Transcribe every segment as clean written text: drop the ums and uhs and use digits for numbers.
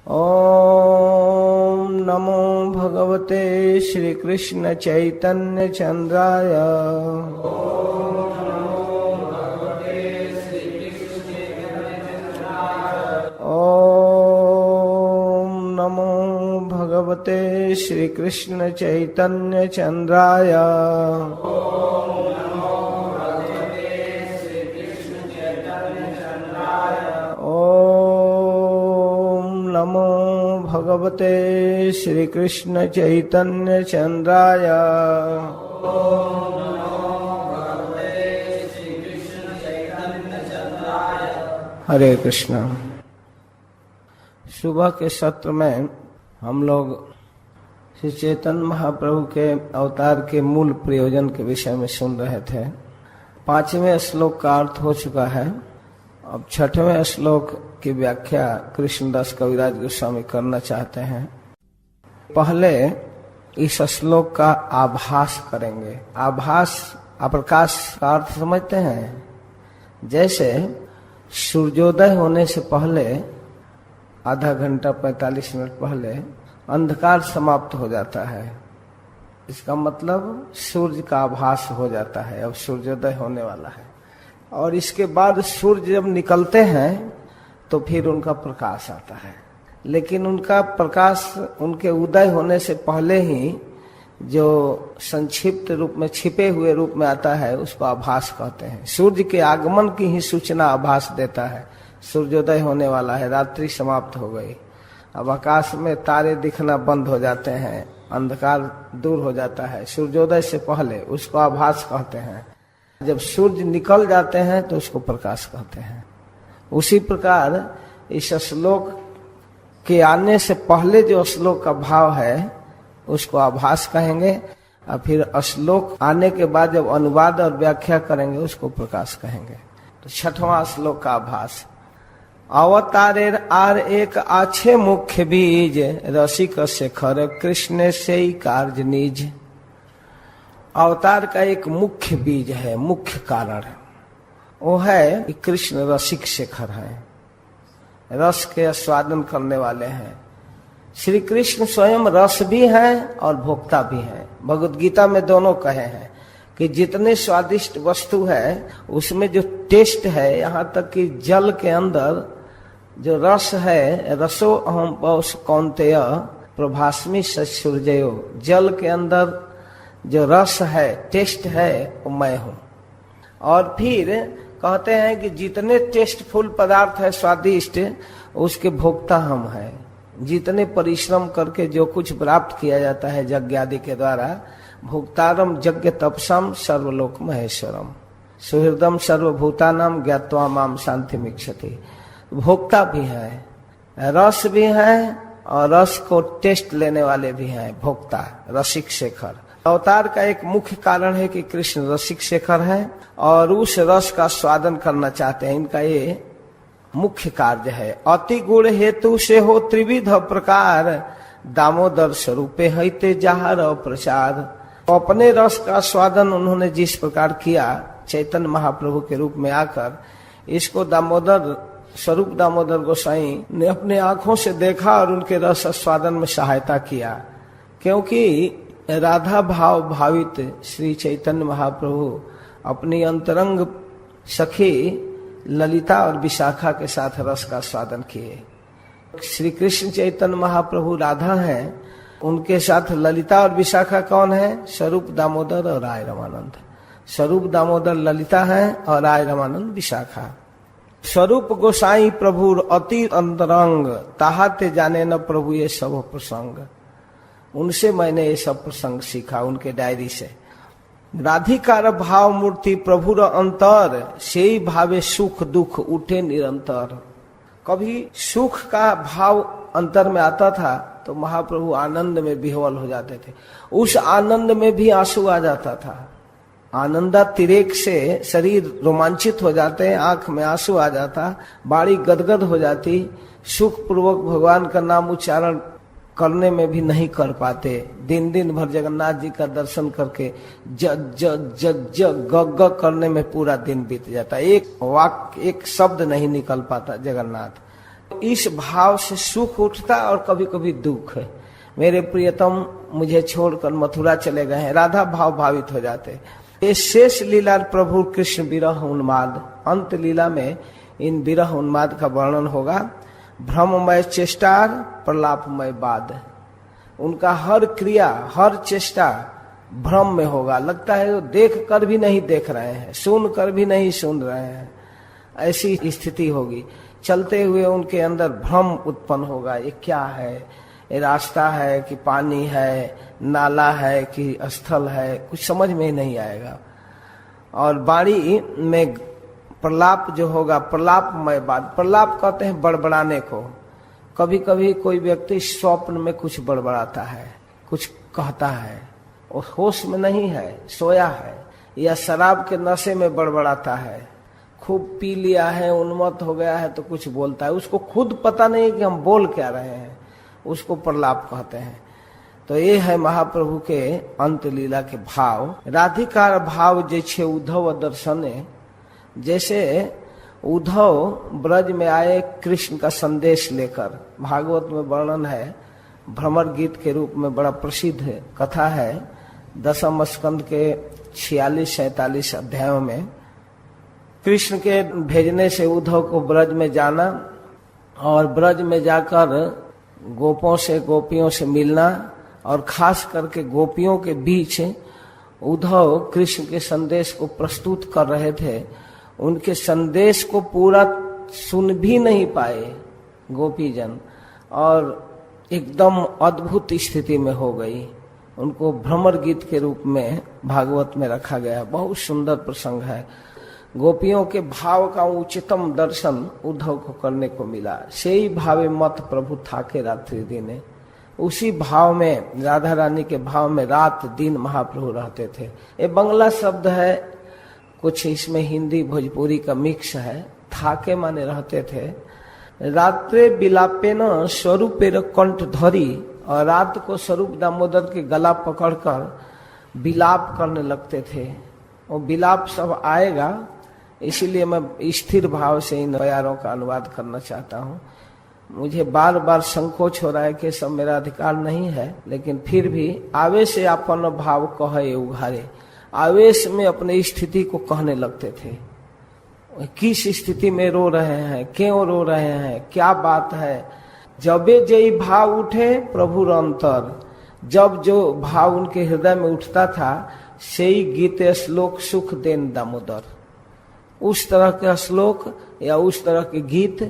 ओम नमो भगवते श्री कृष्ण चैतन्य चंद्राय। ओम नमो भगवते श्री कृष्ण चैतन्य चंद्राय। नमो भगवते श्री कृष्ण चैतन्य चंद्राय। हरे कृष्ण। सुबह के सत्र में हम लोग श्री चैतन्य महाप्रभु के अवतार के मूल प्रयोजन के विषय में सुन रहे थे। 5वें श्लोक का अर्थ हो चुका है। अब 6वें श्लोक की व्याख्या कृष्णदास कविराज गोस्वामी करना चाहते हैं। पहले इस श्लोक का आभास करेंगे। आभास प्रकाश का अर्थ समझते हैं। जैसे सूर्योदय होने से पहले आधा घंटा 45 मिनट पहले अंधकार समाप्त हो जाता है। इसका मतलब सूर्य का आभास हो जाता है। अब सूर्योदय होने वाला है और इसके बाद सूर्य जब निकलते हैं तो फिर उनका प्रकाश आता है। लेकिन उनका प्रकाश उनके उदय होने से पहले ही जो संक्षिप्त रूप में छिपे हुए रूप में आता है उसको आभास कहते हैं। सूर्य के आगमन की ही सूचना आभास देता है। सूर्योदय होने वाला है, रात्रि समाप्त हो गई। अब आकाश में तारे दिखना बंद हो जाते हैं, अंधकार दूर हो जाता है। सूर्योदय से पहले उसको आभास कहते हैं। जब सूर्य निकल जाते हैं तो उसको प्रकाश कहते हैं। उसी प्रकार इस श्लोक के आने से पहले जो श्लोक का भाव है उसको आभास कहेंगे और फिर श्लोक आने के बाद जब अनुवाद और व्याख्या करेंगे उसको प्रकाश कहेंगे। तो 6वां श्लोक का आभास। अवतारेर आर एक आछे मुख्य बीज, रसिक शेखर कृष्ण से ही कार्य निज। अवतार का एक मुख्य बीज है, मुख्य कारण वो है कि कृष्ण रसिक शेखर है, रस के आस्वादन करने वाले हैं। श्री कृष्ण स्वयं रस भी हैं और भोक्ता भी हैं। भगवद गीता में दोनों कहे हैं कि जितने स्वादिष्ट वस्तु है उसमें जो टेस्ट है, यहाँ तक कि जल के अंदर जो रस है, रसो अहम पौष कौन्तेय प्रभास्मि सूर्ययो, जल के अंदर जो रस है, टेस्ट है, वो मैं हूँ। और फिर कहते हैं कि जितने टेस्टफुल पदार्थ है स्वादिष्ट, उसके भोक्ता हम हैं। जितने परिश्रम करके जो कुछ प्राप्त किया जाता है यज्ञ आदि के द्वारा, भोक्तारम यज्ञ तपसम सर्वलोक महेश्वरम सुहृदम सर्वभूतानाम ज्ञात्वा माम शांतिमिच्छति। भोक्ता भी है, रस भी है और रस को टेस्ट लेने वाले भी हैं, भोक्ता रसिक शेखर। अवतार का एक मुख्य कारण है कि कृष्ण रसिक शेखर है और उस रस का स्वादन करना चाहते हैं। इनका ये मुख्य कार्य है। अति गुण हेतु से हो त्रिविध प्रकार, दामोदर स्वरूपे हैते जहार प्रसाद। अपने रस का स्वादन उन्होंने जिस प्रकार किया चैतन्य महाप्रभु के रूप में आकर, इसको दामोदर स्वरूप दामोदर गोसाई ने अपने आंखों से देखा और उनके रस स्वादन में सहायता किया। क्योंकि राधा भाव भावित श्री चैतन्य महाप्रभु अपनी अंतरंग सखी ललिता और विशाखा के साथ रस का स्वादन किए। श्री कृष्ण चैतन्य महाप्रभु राधा हैं, उनके साथ ललिता और विशाखा कौन है? स्वरूप दामोदर और राय रमानंद। स्वरूप दामोदर ललिता है और राय रमानंद विशाखा। स्वरूप गोसाई प्रभु अति अंतरंग, ताहाते जाने न प्रभु ये सब प्रसंग। उनसे मैंने ये सब प्रसंग सीखा, उनके डायरी से। राधिकार भाव मूर्ति प्रभुर अंतर, से ही भावे सुख दुख उठे निरंतर। कभी सुख का भाव अंतर में आता था तो महाप्रभु आनंद में विह्वल हो जाते थे। उस आनंद में भी आंसू आ जाता था। आनंदातिरेक से शरीर रोमांचित हो जाते, आंख में आंसू आ जाता, बाड़ी गदगद हो जाती। सुख पूर्वक भगवान का नाम उच्चारण करने में भी नहीं कर पाते। दिन दिन भर जगन्नाथ जी का दर्शन करके जग जग जग जग गग गग करने में पूरा दिन बीत जाता। एक वाक्य एक शब्द नहीं निकल पाता जगन्नाथ। इस भाव से सुख उठता और कभी कभी दुख। मेरे प्रियतम मुझे छोड़कर मथुरा चले गए हैं, राधा भाव भावित हो जाते। ये शेष लीला प्रभु कृष्ण विरह उन्माद, अंत लीला में इन विरह उन्माद का वर्णन होगा। भ्रममय चेष्टा प्रलापमय बाद, उनका हर क्रिया हर चेष्टा भ्रम में होगा, लगता है वो देख कर भी नहीं देख रहे हैं, सुन कर भी नहीं सुन रहे हैं, ऐसी स्थिति होगी। चलते हुए उनके अंदर भ्रम उत्पन्न होगा, ये क्या है, ये रास्ता है कि पानी है, नाला है कि स्थल है, कुछ समझ में नहीं आएगा। और वाणी में प्रलाप जो होगा, प्रलापमय बात, प्रलाप कहते हैं बड़बड़ाने को। कभी कभी कोई व्यक्ति स्वप्न में कुछ बड़बड़ाता है, कुछ कहता है, और होश में नहीं है, सोया है, या शराब के नशे में बड़बड़ाता है, खूब पी लिया है, उन्मत्त हो गया है तो कुछ बोलता है, उसको खुद पता नहीं कि हम बोल क्या रहे हैं, उसको प्रलाप कहते हैं। तो ये है महाप्रभु के अंत लीला के भाव। राधिकार भाव जैसे उद्धव दर्शने, जैसे उद्धव ब्रज में आए कृष्ण का संदेश लेकर, भागवत में वर्णन है, भ्रमर गीत के रूप में बड़ा प्रसिद्ध कथा है, 10वें स्कंद के 46-47 अध्यायों में। कृष्ण के भेजने से उद्धव को ब्रज में जाना और ब्रज में जाकर गोपों से गोपियों से मिलना, और खास करके गोपियों के बीच उद्धव कृष्ण के संदेश को प्रस्तुत कर रहे थे। उनके संदेश को पूरा सुन भी नहीं पाए गोपीजन, और एकदम अद्भुत स्थिति में हो गई। उनको भ्रमर गीत के रूप में भागवत में रखा गया, बहुत सुंदर प्रसंग है। गोपियों के भाव का उच्चतम दर्शन उद्धव को करने को मिला। सेई भावे मत प्रभु थाके रात्रि दिने, उसी भाव में, राधा रानी के भाव में रात दिन महाप्रभु रहते थे। ये बंगला शब्द है, कुछ इसमें हिंदी भोजपुरी का मिक्स है। थाके माने रहते थे। रात्रे बिलापे न स्वरूपेर कंठ धरी, और रात को स्वरूप दामोदर के गला पकड़कर बिलाप करने लगते थे। वो बिलाप सब आएगा, इसीलिए मैं स्थिर भाव से इन प्यारों का अनुवाद करना चाहता हूँ। मुझे बार बार संकोच हो रहा है कि सब मेरा अधिकार नहीं है, लेकिन फिर भी आवेश से अपन भाव कहे उघारे, आवेश में अपनी स्थिति को कहने लगते थे। किस स्थिति में रो रहे हैं, क्यों रो रहे हैं, क्या बात है। जबे जय भाव उठे प्रभु अंतर, जब जो भाव उनके हृदय में उठता था, सही गीत श्लोक सुख देन दामोदर, उस तरह के श्लोक या उस तरह के गीत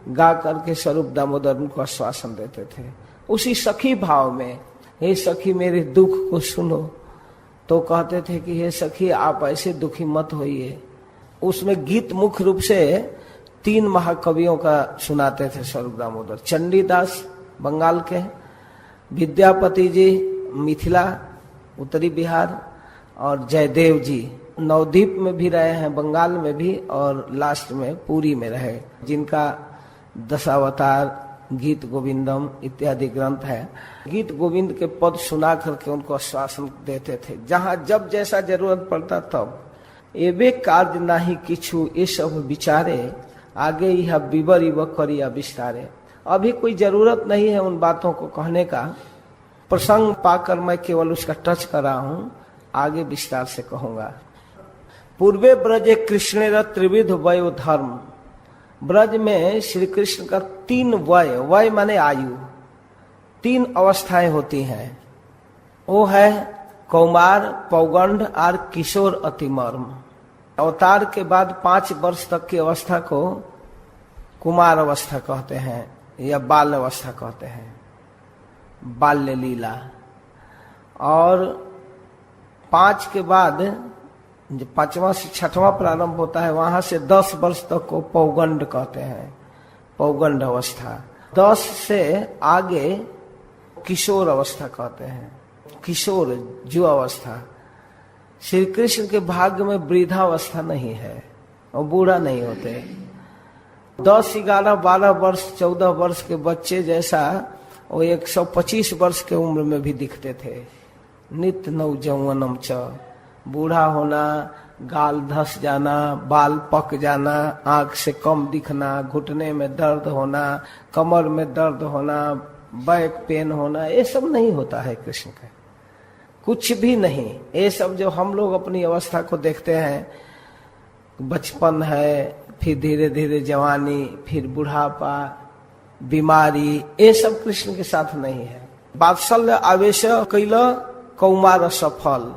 गा करके स्वरूप दामोदर उनको आश्वासन देते थे। उसी सखी भाव में, हे सखी मेरे दुख को सुनो, तो कहते थे कि हे सखी आप ऐसे दुखी मत होइए। उसमें गीत मुख्य रूप से 3 महाकवियों का सुनाते थे स्वरूप दामोदर। चंडीदास बंगाल के, विद्यापति जी मिथिला उत्तरी बिहार, और जयदेव जी नवद्वीप में भी रहे हैं, बंगाल में भी, और लास्ट में पुरी में रहे, जिनका दशावतार, गीत गोविंदम इत्यादि ग्रंथ है। गीत गोविंद के पद सुना करके उनको आश्वासन देते थे, जहाँ जब जैसा जरूरत पड़ता तब। एबे कार्य नाही किछु ये सब विचारे, आगे यह विवर युव करिया विस्तारे। अभी कोई जरूरत नहीं है उन बातों को कहने का, प्रसंग पाकर मैं केवल उसका टच कर रहा हूँ, आगे विस्तार से कहूंगा। पूर्वे ब्रजे कृष्णेर त्रिविध वयो धर्म, ब्रज में श्री कृष्ण का 3 वय, वय माने आयु, 3 अवस्थाएं होती हैं। वो है कौमार, पौगंड और किशोर अतिमर्म। अवतार के बाद 5 वर्ष तक की अवस्था को कुमार अवस्था कहते हैं या बाल अवस्था कहते हैं, बाल्य लीला। और 5 के बाद जो 5वां से 6वां प्रारंभ होता है, वहां से 10 वर्ष तक को पौगंड कहते हैं, पौगंड अवस्था। 10 से आगे किशोर अवस्था कहते हैं, किशोर युवा अवस्था। श्री कृष्ण के भाग्य में वृद्धावस्था नहीं है, और बूढ़ा नहीं होते। 10, 11, 12 वर्ष, 14 वर्ष के बच्चे जैसा वो 125 वर्ष के उम्र में भी दिखते थे। नित्य नवजौवनम च, बूढ़ा होना गाल धस जाना, बाल पक जाना, आंख से कम दिखना, घुटने में दर्द होना, कमर में दर्द होना, बैक पेन होना, ये सब नहीं होता है कृष्ण का, कुछ भी नहीं। ये सब जो हम लोग अपनी अवस्था को देखते हैं, बचपन है, फिर धीरे धीरे जवानी, फिर बुढ़ापा, बीमारी, ये सब कृष्ण के साथ नहीं है। वात्सल्य आवेश कैल कौमार सफल,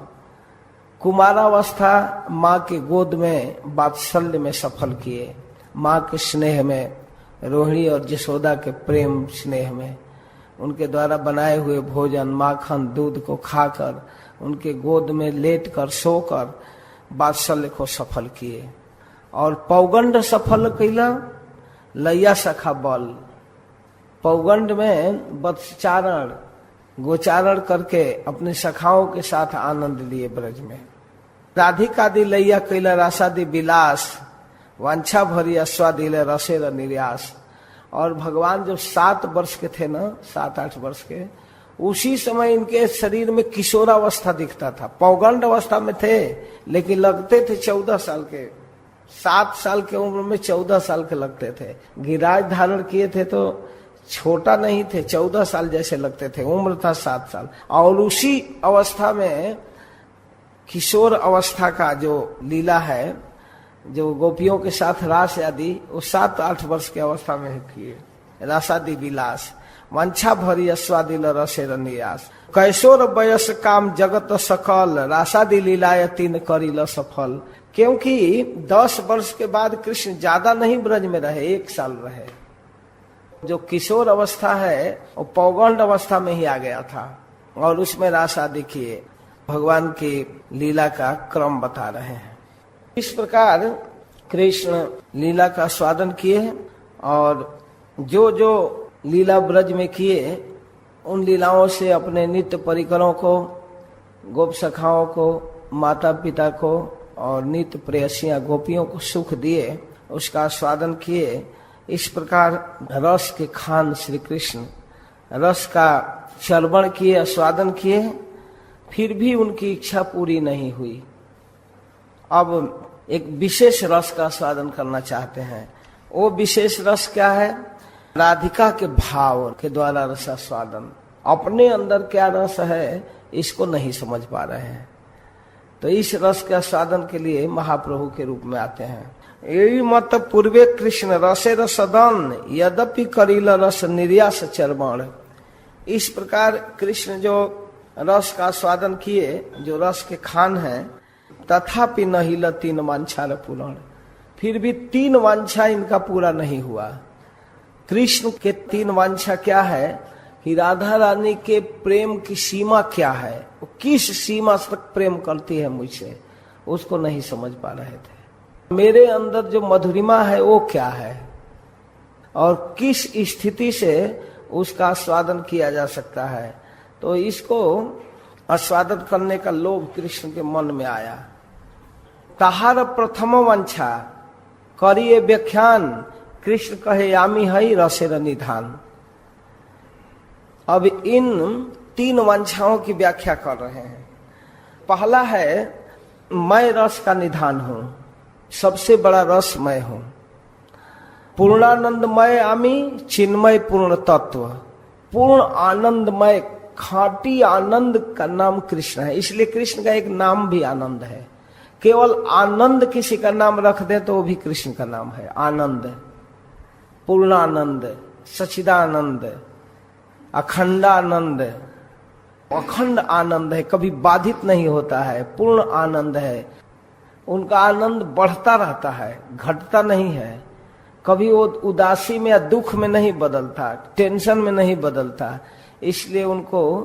कुमारावस्था माँ के गोद में वात्सल्य में सफल किए, माँ के स्नेह में, रोहिणी और जसोदा के प्रेम स्नेह में, उनके द्वारा बनाए हुए भोजन, माखन, दूध को खाकर, उनके गोद में लेटकर सोकर वात्सल्य को सफल किए। और पौगंड सफल कैला लैया सखा बल, पौगंड में वत्सचारण गोचारण करके अपने सखाओं के साथ आनंद लिए ब्रज में। राधिकादि लैया कैला रासादि विलास, वांछा भरी अस्वादिले रसेर निर्यास। और भगवान जब 7 वर्ष के थे ना, 7-8 वर्ष के, उसी समय इनके शरीर में किशोरावस्था दिखता था। पौगंड अवस्था में थे लेकिन लगते थे 14 साल के, 7 साल के उम्र में 14 साल के लगते थे। गिराज धारण किए थे तो छोटा नहीं थे, 14 साल जैसे लगते थे, उम्र था 7 साल। और उसी अवस्था में किशोर अवस्था का जो लीला है, जो गोपियों के साथ रास आदि, वो 7-8 वर्ष की अवस्था में किए। रासादि विलास, वंछा भरी अस्वादिल रसेर नियास, कैशोर वयस काम जगत सकल, रासादि लीलाय तीन करिल सफल। क्योंकि 10 वर्ष के बाद कृष्ण ज्यादा नहीं ब्रज में रहे, 1 साल रहे। जो किशोर अवस्था है वो पौगंड अवस्था में ही आ गया था, और उसमें रास आदि किए। भगवान की लीला का क्रम बता रहे हैं। इस प्रकार कृष्ण लीला का स्वादन किए, और जो जो लीला ब्रज में किए, उन लीलाओं से अपने नित्य परिकरों को, गोप सखाओं को, माता पिता को और नित्य प्रेयसियां गोपियों को सुख दिए, उसका स्वादन किए। इस प्रकार रस के खान श्री कृष्ण रस का चर्वण किए, स्वादन किए, फिर भी उनकी इच्छा पूरी नहीं हुई। अब एक विशेष रस का स्वादन करना चाहते हैं। वो विशेष रस क्या है? राधिका के भाव के द्वारा रसा स्वादन। अपने अंदर क्या रस है इसको नहीं समझ पा रहे हैं, तो इस रस के स्वादन के लिए महाप्रभु के रूप में आते हैं। यही मत पूर्वे कृष्ण रसे रसदन, यद्यपि करिल रस निर्यास चर्वण। इस प्रकार कृष्ण जो रस का स्वादन किए, जो रस के खान है, तथापि नहिल 3 वांछा पूर्ण, फिर भी 3 वांछा इनका पूरा नहीं हुआ। कृष्ण के 3 वांछा क्या है कि राधा रानी के प्रेम की सीमा क्या है, वो किस सीमा तक प्रेम करती है मुझसे, उसको नहीं समझ पा रहे थे। मेरे अंदर जो मधुरिमा है वो क्या है, और किस स्थिति से उसका आस्वादन किया जा सकता है। तो इसको आस्वादन करने का लोभ कृष्ण के मन में आया। तहार प्रथम वांछा करिए व्याख्यान, कृष्ण कहे यामी हई रसेर निधान। अब इन 3 वांछाओं की व्याख्या कर रहे हैं। पहला है मैं रस का निधान हूं, सबसे बड़ा रस मैं हूं। पूर्णानंदमय आमी चिन्मय पूर्ण तत्व, पूर्ण आनंदमय खाटी आनंद का नाम कृष्ण है, इसलिए कृष्ण का एक नाम भी आनंद है। केवल आनंद किसी का नाम रख दे तो वो भी कृष्ण का नाम है। आनंद, पूर्णानंद, सच्चिदानंद, अखंडानंद, अखंड आनंद है, कभी बाधित नहीं होता है, पूर्ण आनंद है। उनका आनंद बढ़ता रहता है, घटता नहीं है, कभी वो उदासी में या दुख में नहीं बदलता, टेंशन में नहीं बदलता। इसलिए उनको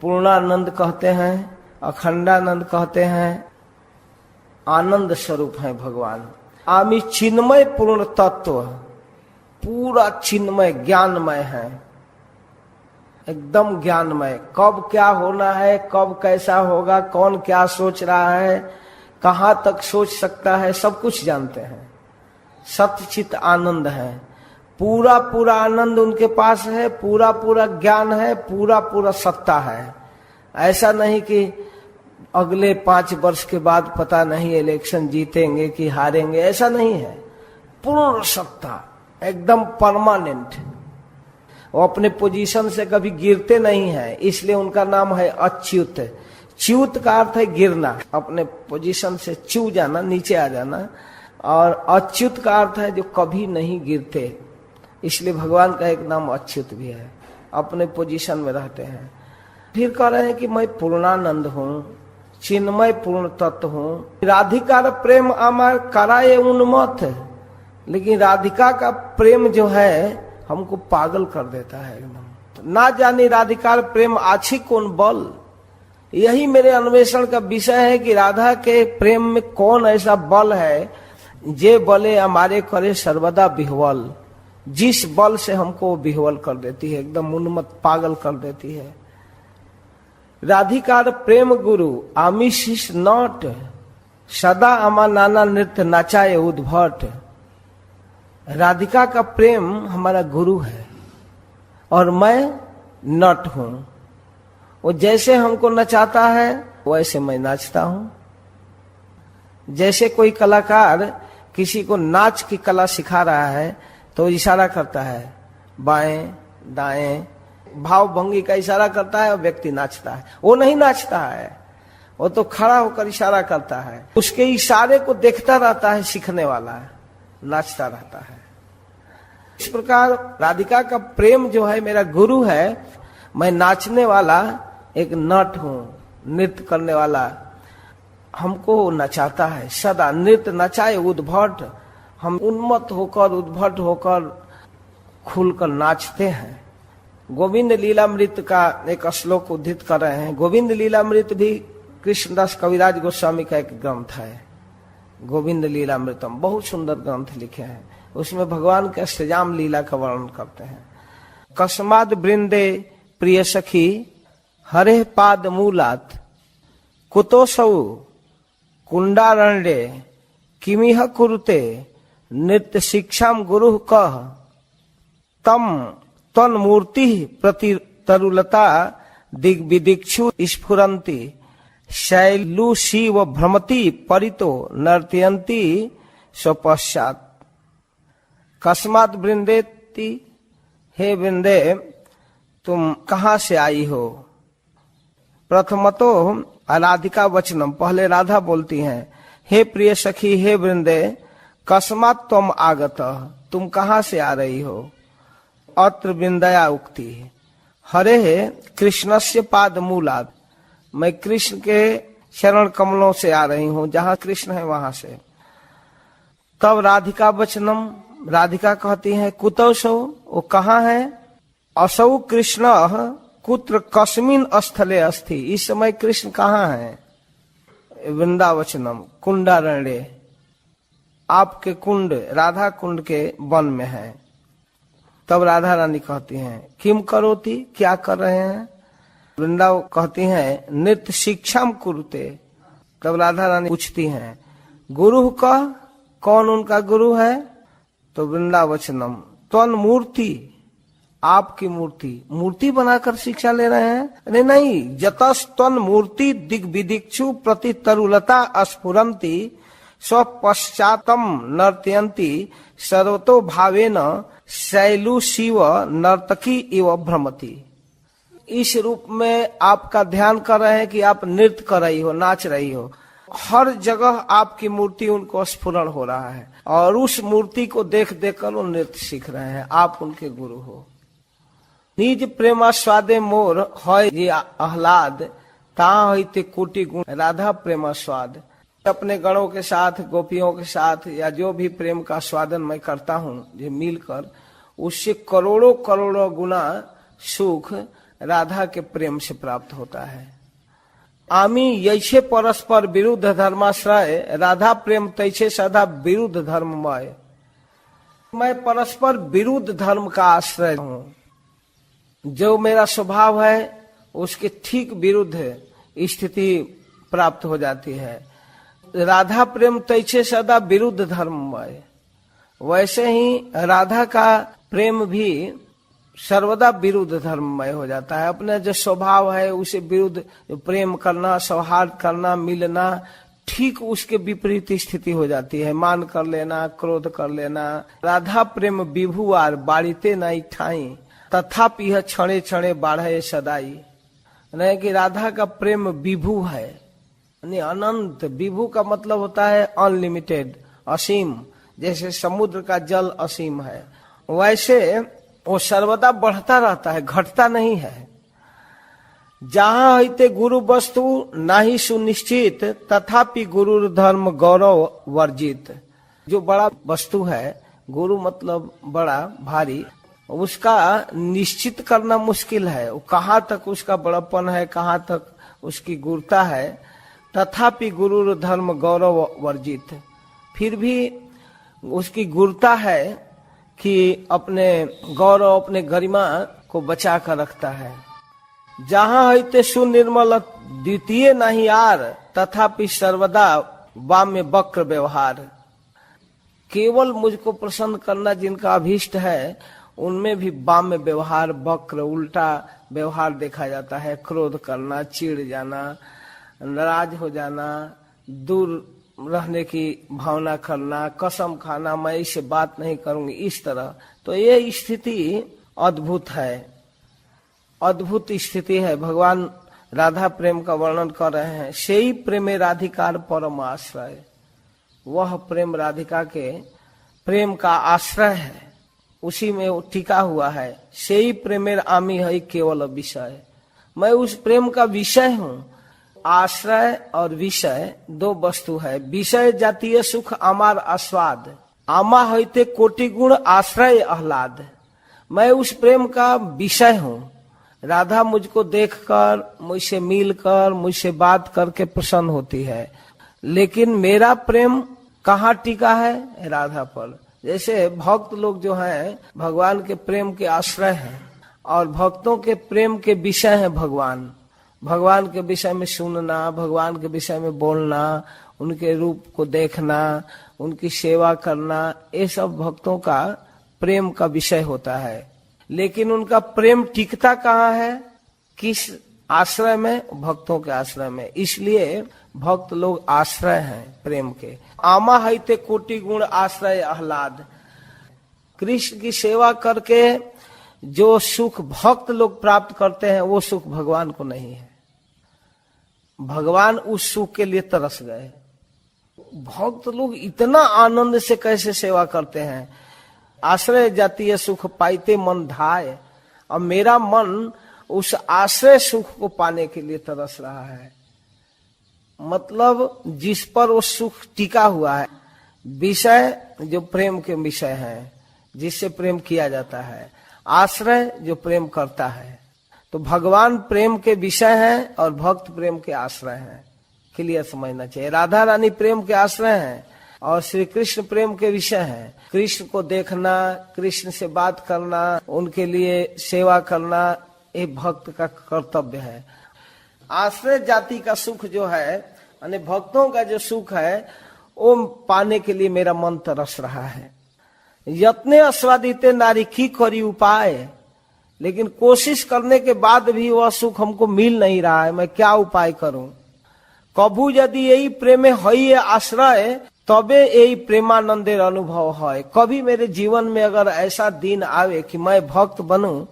पूर्णानंद कहते हैं, अखंडानंद कहते हैं, आनंद स्वरूप है भगवान। आमी चिन्मय पूर्ण तत्व, पूरा चिन्मय ज्ञानमय है, एकदम ज्ञानमय। कब क्या होना है, कब कैसा होगा, कौन क्या सोच रहा है, कहां तक सोच सकता है, सब कुछ जानते हैं। सत्यचित आनंद है, पूरा पूरा आनंद उनके पास है, पूरा पूरा ज्ञान है, पूरा पूरा सत्ता है। ऐसा नहीं कि अगले 5 वर्ष के बाद पता नहीं इलेक्शन जीतेंगे कि हारेंगे, ऐसा नहीं है। पूर्ण सत्ता, एकदम परमानेंट। वो अपने पोजीशन से कभी गिरते नहीं है, इसलिए उनका नाम है अच्युत। च्युत का अर्थ है गिरना, अपने पोजीशन से चू जाना, नीचे आ जाना। और अच्युत का अर्थ है जो कभी नहीं गिरते, इसलिए भगवान का एक नाम अच्युत भी है, अपने पोजीशन में रहते हैं। फिर कह रहे हैं कि मैं पूर्णानंद हूँ, चिन्मय पूर्ण तत्व हूँ। राधिका प्रेम अमर कराए उन्मत्त, लेकिन राधिका का प्रेम जो है हमको पागल कर देता है एकदम। ना जानी राधिका प्रेम आछी कौन बल, यही मेरे अन्वेषण का विषय है कि राधा के प्रेम में कौन ऐसा बल है जे बले हमारे करे सर्वदा बिहवल, जिस बल से हमको बिहवल कर देती है, एकदम उन्मत्त पागल कर देती है। राधिकार प्रेम गुरु आमिशिष नट, सदा अमा नाना नृत्य नचाए उद्भट। राधिका का प्रेम हमारा गुरु है और मैं नट हूं। वो जैसे हमको नचाता है वैसे मैं नाचता हूं। जैसे कोई कलाकार किसी को नाच की कला सिखा रहा है तो इशारा करता है, बाएं दाएं भाव भंगी का इशारा करता है और व्यक्ति नाचता है। वो नहीं नाचता है, वो तो खड़ा होकर इशारा करता है, उसके इशारे को देखता रहता है, सीखने वाला है, नाचता रहता है। इस प्रकार राधिका का प्रेम जो है मेरा गुरु है, मैं नाचने वाला एक नट हूं, नृत्य करने वाला। हमको नचाता है सदा, नृत्य नचाए उद्भट। हम उन्मत्त होकर उद्भट होकर खुलकर नाचते हैं। गोविंद लीलामृत का एक श्लोक उद्धृत कर रहे हैं। गोविंद लीलामृत भी कृष्णदास कविराज गोस्वामी का एक ग्रंथ है। गोविंद लीलामृतम बहुत सुंदर ग्रंथ लिखे हैं, उसमें भगवान के अष्टजाम लीला का वर्णन करते हैं। कस्माद वृंदे प्रिय सखी हरे पाद मूलात, कुतोसौ कुंडारण्ये किमिह कुरुते, नृत्य शिक्षाम गुरु कह तम तन मूर्ति प्रति तरुलता दिग्विदिक्षु स्फुरंती, शैलु शिव भ्रमति परितो नर्तयंती स्वपश्चात। कस्मात वृंदेति, हे वृंदे तुम कहाँ से आई हो। प्रथमतो राधिका वचनम, पहले राधा बोलती हैं, हे प्रिय सखी हे वृंदे कस्मात तुम आगत, तुम कहाँ से आ रही हो। अत्र वृंदया उक्ति, हरे कृष्णस्य पाद मूलाद, मैं कृष्ण के चरण कमलों से आ रही हूँ, जहाँ कृष्ण है वहां से। तब राधिका वचनम, राधिका कहती है, कुतौसौ, वो कहाँ है। असौ कृष्ण कुत्र कस्मिन स्थले अस्ति, इस समय कृष्ण कहाँ है। वृंदावचनम कुंडारण्ये, आपके कुंड राधा कुंड के वन में है। तब राधा रानी कहती हैं, किम करोति, क्या कर रहे हैं। वृंदाव कहती हैं, नृत्य शिक्षाम कुरुते। तब राधा रानी पूछती हैं, गुरु का, कौन उनका गुरु है। तो वृंदावचनम त्वन मूर्ति, आपकी मूर्ति, मूर्ति बनाकर शिक्षा ले रहे हैं। अरे नहीं, जतस त्वन मूर्ति दिग्विदिक्षु प्रति तरुलता स्फुरंती, स्वपश्चातम नर्तयंती, सर्वतो भावेन शैलु शिव नर्तकी इव भ्रमति। इस रूप में आपका ध्यान कर रहे हैं कि आप नृत्य कर रही हो, नाच रही हो। हर जगह आपकी मूर्ति उनको स्फुरण हो रहा है और उस मूर्ति को देख देख कर वो नृत्य सीख रहे हैं। आप उनके गुरु हो। निज प्रेमा स्वादे मोर है ये आह्लाद, ता होते कोटि गुण राधा प्रेमा स्वाद। अपने गणों के साथ, गोपियों के साथ, या जो भी प्रेम का स्वादन मैं करता हूँ ये मिलकर, उससे करोड़ों करोड़ों गुना सुख राधा के प्रेम से प्राप्त होता है। आमी यैसे परस्पर विरुद्ध धर्माश्रय, राधा प्रेम तैसे सदा विरुद्ध धर्ममय। मैं परस्पर विरुद्ध धर्म का आश्रय हूँ। जो मेरा स्वभाव है उसके ठीक विरुद्ध स्थिति प्राप्त हो जाती है। राधा प्रेम तैसे सदा विरुद्ध धर्ममय, वैसे ही राधा का प्रेम भी सर्वदा विरुद्ध धर्ममय हो जाता है। अपने जो स्वभाव है उसे विरुद्ध, प्रेम करना, सौहार्द करना, मिलना, ठीक उसके विपरीत स्थिति हो जाती है। मान कर लेना, क्रोध कर लेना। राधा प्रेम विभु आर बाड़ीते नहीं ठाई, तथापि यह क्षणे क्षणे बाढ़े सदाई। नहीं कि राधा का प्रेम विभु है, यानी अनंत। विभु का मतलब होता है अनलिमिटेड, असीम। जैसे समुद्र का जल असीम है, वैसे वो सर्वदा बढ़ता रहता है, घटता नहीं है। जहां होते गुरु वस्तु नाही सुनिश्चित, तथापि गुरु धर्म गौरव वर्जित। जो बड़ा वस्तु है, गुरु मतलब बड़ा भारी, उसका निश्चित करना मुश्किल है। वो कहाँ तक उसका बड़प्पन है, कहाँ तक उसकी गुरुता है। तथापि गुरु धर्म गौरव वर्जित, फिर भी उसकी गुरुता है कि अपने गौरव, अपने गरिमा को बचा कर रखता है। जहां होते सुनिर्मल द्वितीय नहीं आर, तथापि सर्वदा वाम्य वक्र व्यवहार। केवल मुझको प्रसन्न करना जिनका अभीष्ट है, उनमें भी वाम्य व्यवहार, वक्र, उल्टा व्यवहार देखा जाता है। क्रोध करना, चिढ़ जाना, नाराज हो जाना, दूर रहने की भावना करना, कसम खाना, मैं इससे बात नहीं करूंगी, इस तरह। तो ये स्थिति अद्भुत है, अद्भुत स्थिति है। भगवान राधा प्रेम का वर्णन कर रहे हैं। सेई प्रेमे राधिकार परम आश्रय, वह प्रेम राधिका के प्रेम का आश्रय है, उसी में वो टिका हुआ है। सेई प्रेमेर आमी है केवल विषय, मैं उस प्रेम का विषय हूँ। आश्रय और विषय दो वस्तु है। विषय जातीय सुख अमार आस्वाद, आमा होते कोटि गुण आश्रय आह्लाद। मैं उस प्रेम का विषय हूँ। राधा मुझको देखकर, मुझसे मिलकर, मुझसे बात करके प्रसन्न होती है, लेकिन मेरा प्रेम कहाँ टिका है? राधा पर। जैसे भक्त लोग जो हैं भगवान के प्रेम के आश्रय हैं, और भक्तों के प्रेम के विषय है भगवान। भगवान के विषय में सुनना, भगवान के विषय में बोलना, उनके रूप को देखना, उनकी सेवा करना, ये सब भक्तों का प्रेम का विषय होता है। लेकिन उनका प्रेम टिकता कहाँ है? किस आश्रय में? भक्तों के आश्रय में। इसलिए भक्त लोग आश्रय हैं प्रेम के। आमा हैते कोटि गुण आश्रय आह्लाद। कृष्ण की सेवा करके जो सुख भक्त लोग प्राप्त करते हैं, वो सुख भगवान को नहीं है। भगवान उस सुख के लिए तरस गए। भक्त लोग इतना आनंद से कैसे सेवा करते हैं। आश्रय जातीय सुख पाइते मन धाय, और मेरा मन उस आश्रय सुख को पाने के लिए तरस रहा है। मतलब जिस पर वो सुख टिका हुआ है, विषय जो प्रेम के विषय है, जिससे प्रेम किया जाता है, आश्रय जो प्रेम करता है। तो भगवान प्रेम के विषय हैं और भक्त प्रेम के आश्रय हैं। क्लियर समझना चाहिए। राधा रानी प्रेम के आश्रय हैं और श्री कृष्ण प्रेम के विषय हैं। कृष्ण को देखना, कृष्ण से बात करना, उनके लिए सेवा करना, ये भक्त का कर्तव्य है। आश्रय जाति का सुख जो है, यानी भक्तों का जो सुख है, वो पाने के लिए मेरा मन तरस रहा है। यत्ने आस्वादिते नारी की करी उपाय, लेकिन कोशिश करने के बाद भी वह सुख हमको मिल नहीं रहा है। मैं क्या उपाय करूं? कभू यदि यही प्रेम है आश्रय, तबे यही प्रेमानंदेर अनुभव है। कभी मेरे जीवन में अगर ऐसा दिन आवे कि मैं भक्त बनूं,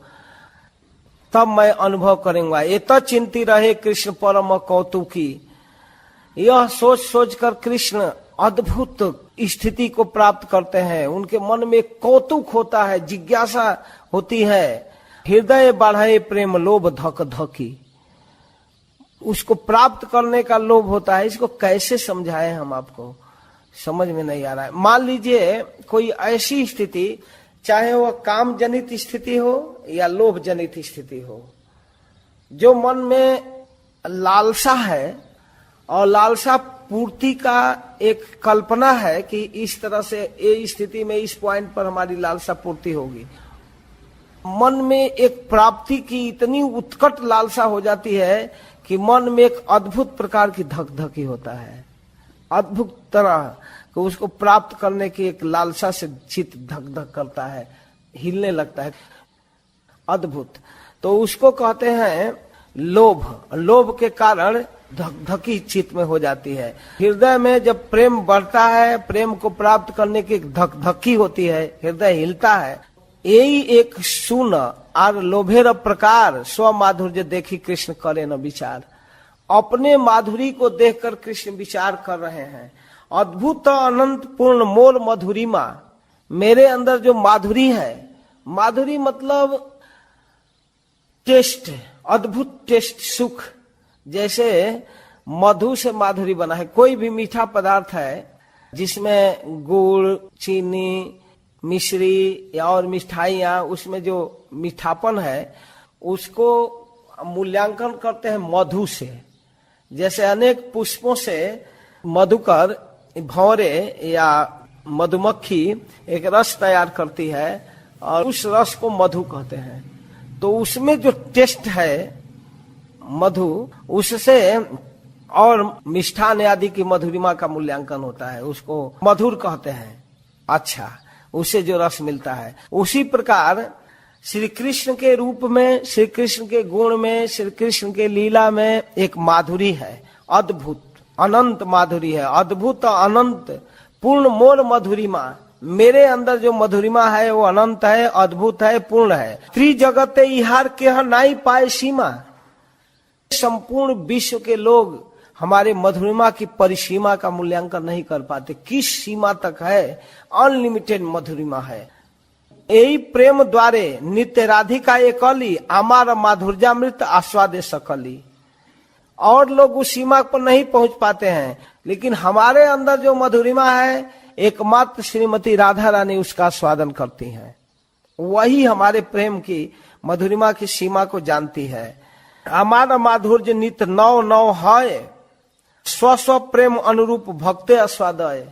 तब मैं अनुभव करूंगा। ये तो चिंती रहे कृष्ण परम कौतुकी। यह सोच सोच कर कृष्ण अद्भुत स्थिति को प्राप्त करते हैं। उनके मन में कौतुक होता है, जिज्ञासा होती है। हृदय बढ़ाए प्रेम लोभ धक धकी, उसको प्राप्त करने का लोभ होता है। इसको कैसे समझाएं हम आपको, समझ में नहीं आ रहा है। मान लीजिए कोई ऐसी स्थिति, चाहे वह काम जनित स्थिति हो या लोभ जनित स्थिति हो, जो मन में लालसा है और लालसा पूर्ति का एक कल्पना है कि इस तरह से ये स्थिति में इस पॉइंट पर हमारी लालसा पूर्ति होगी। मन में एक प्राप्ति की इतनी उत्कट लालसा हो जाती है कि मन में एक अद्भुत प्रकार की धक धकी होता है। अद्भुत तरह कि उसको प्राप्त करने की एक लालसा से चित्त धक धक करता है, हिलने लगता है। अद्भुत। तो उसको कहते हैं लोभ। लोभ के कारण धकी चित्त में हो जाती है। हृदय में जब प्रेम बढ़ता है, प्रेम को प्राप्त करने की धक्की होती है, हृदय हिलता है। यही एक सुन आर लोभेर प्रकार स्व माधुर्य देखी कृष्ण करे न विचार। अपने माधुरी को देखकर कृष्ण विचार कर रहे हैं। अद्भुत अनंत पूर्ण मोर मधुरिमा, मेरे अंदर जो माधुरी है, माधुरी मतलब टेस्ट, अद्भुत टेस्ट, सुख। जैसे मधु से माधुरी बना है। कोई भी मीठा पदार्थ है जिसमें गुड़, चीनी, मिश्री या और मिठाइयाँ, उसमें जो मीठापन है उसको मूल्यांकन करते हैं मधु से। जैसे अनेक पुष्पों से मधुकर भंवरे या मधुमक्खी एक रस तैयार करती है और उस रस को मधु कहते हैं। तो उसमें जो टेस्ट है मधु, उससे और मिष्ठान आदि की मधुरिमा का मूल्यांकन होता है, उसको मधुर कहते हैं। अच्छा, उससे जो रस मिलता है, उसी प्रकार श्री कृष्ण के रूप में, श्री कृष्ण के गुण में, श्री कृष्ण के लीला में एक माधुरी है, अद्भुत अनंत माधुरी है। अद्भुत अनंत पूर्ण मोर मधुरिमा, मेरे अंदर जो मधुरिमा है वो अनंत है, अद्भुत है, पूर्ण है। त्रिजगत इहार के नाई पाए सीमा, संपूर्ण विश्व के लोग हमारे मधुरिमा की परिसीमा का मूल्यांकन नहीं कर पाते। किस सीमा तक है? अनलिमिटेड मधुरिमा है। यही प्रेम द्वारे नित्य राधिका एकली, आमार माधुर्यामृत आस्वादे सकली। और लोग उस सीमा पर नहीं पहुंच पाते हैं, लेकिन हमारे अंदर जो मधुरिमा है एकमात्र श्रीमती राधा रानी उसका आस्वादन करती हैं। वही हमारे प्रेम की मधुरिमा की सीमा को जानती है। हमारा माधुर्य नित्य नौ नौ है, स्व स्व प्रेम अनुरूप भक्ते आस्वादय।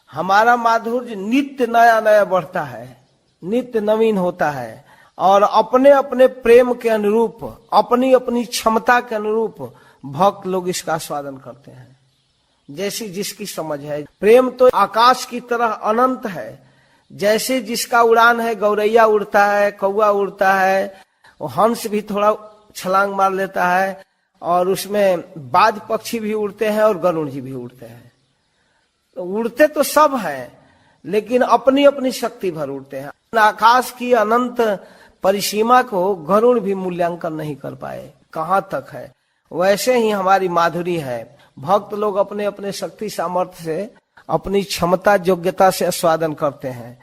हमारा माधुर्य नित्य नया नया बढ़ता है, नित्य नवीन होता है और अपने अपने प्रेम के अनुरूप, अपनी अपनी क्षमता के अनुरूप भक्त लोग इसका आस्वादन करते हैं, जैसी जिसकी समझ है। प्रेम तो आकाश की तरह अनंत है। जैसे जिसका उड़ान है, गौरैया उड़ता है, कौवा उड़ता है, हंस भी थोड़ा छलांग मार लेता है, और उसमें बाज पक्षी भी उड़ते हैं और गरुड़ जी भी उड़ते हैं। तो उड़ते तो सब हैं, लेकिन अपनी अपनी शक्ति भर उड़ते हैं। आकाश की अनंत परिसीमा को गरुड़ भी मूल्यांकन नहीं कर पाए कहाँ तक है। वैसे ही हमारी माधुरी है। भक्त लोग अपने अपने शक्ति सामर्थ्य से, अपनी क्षमता योग्यता से आस्वादन करते हैं।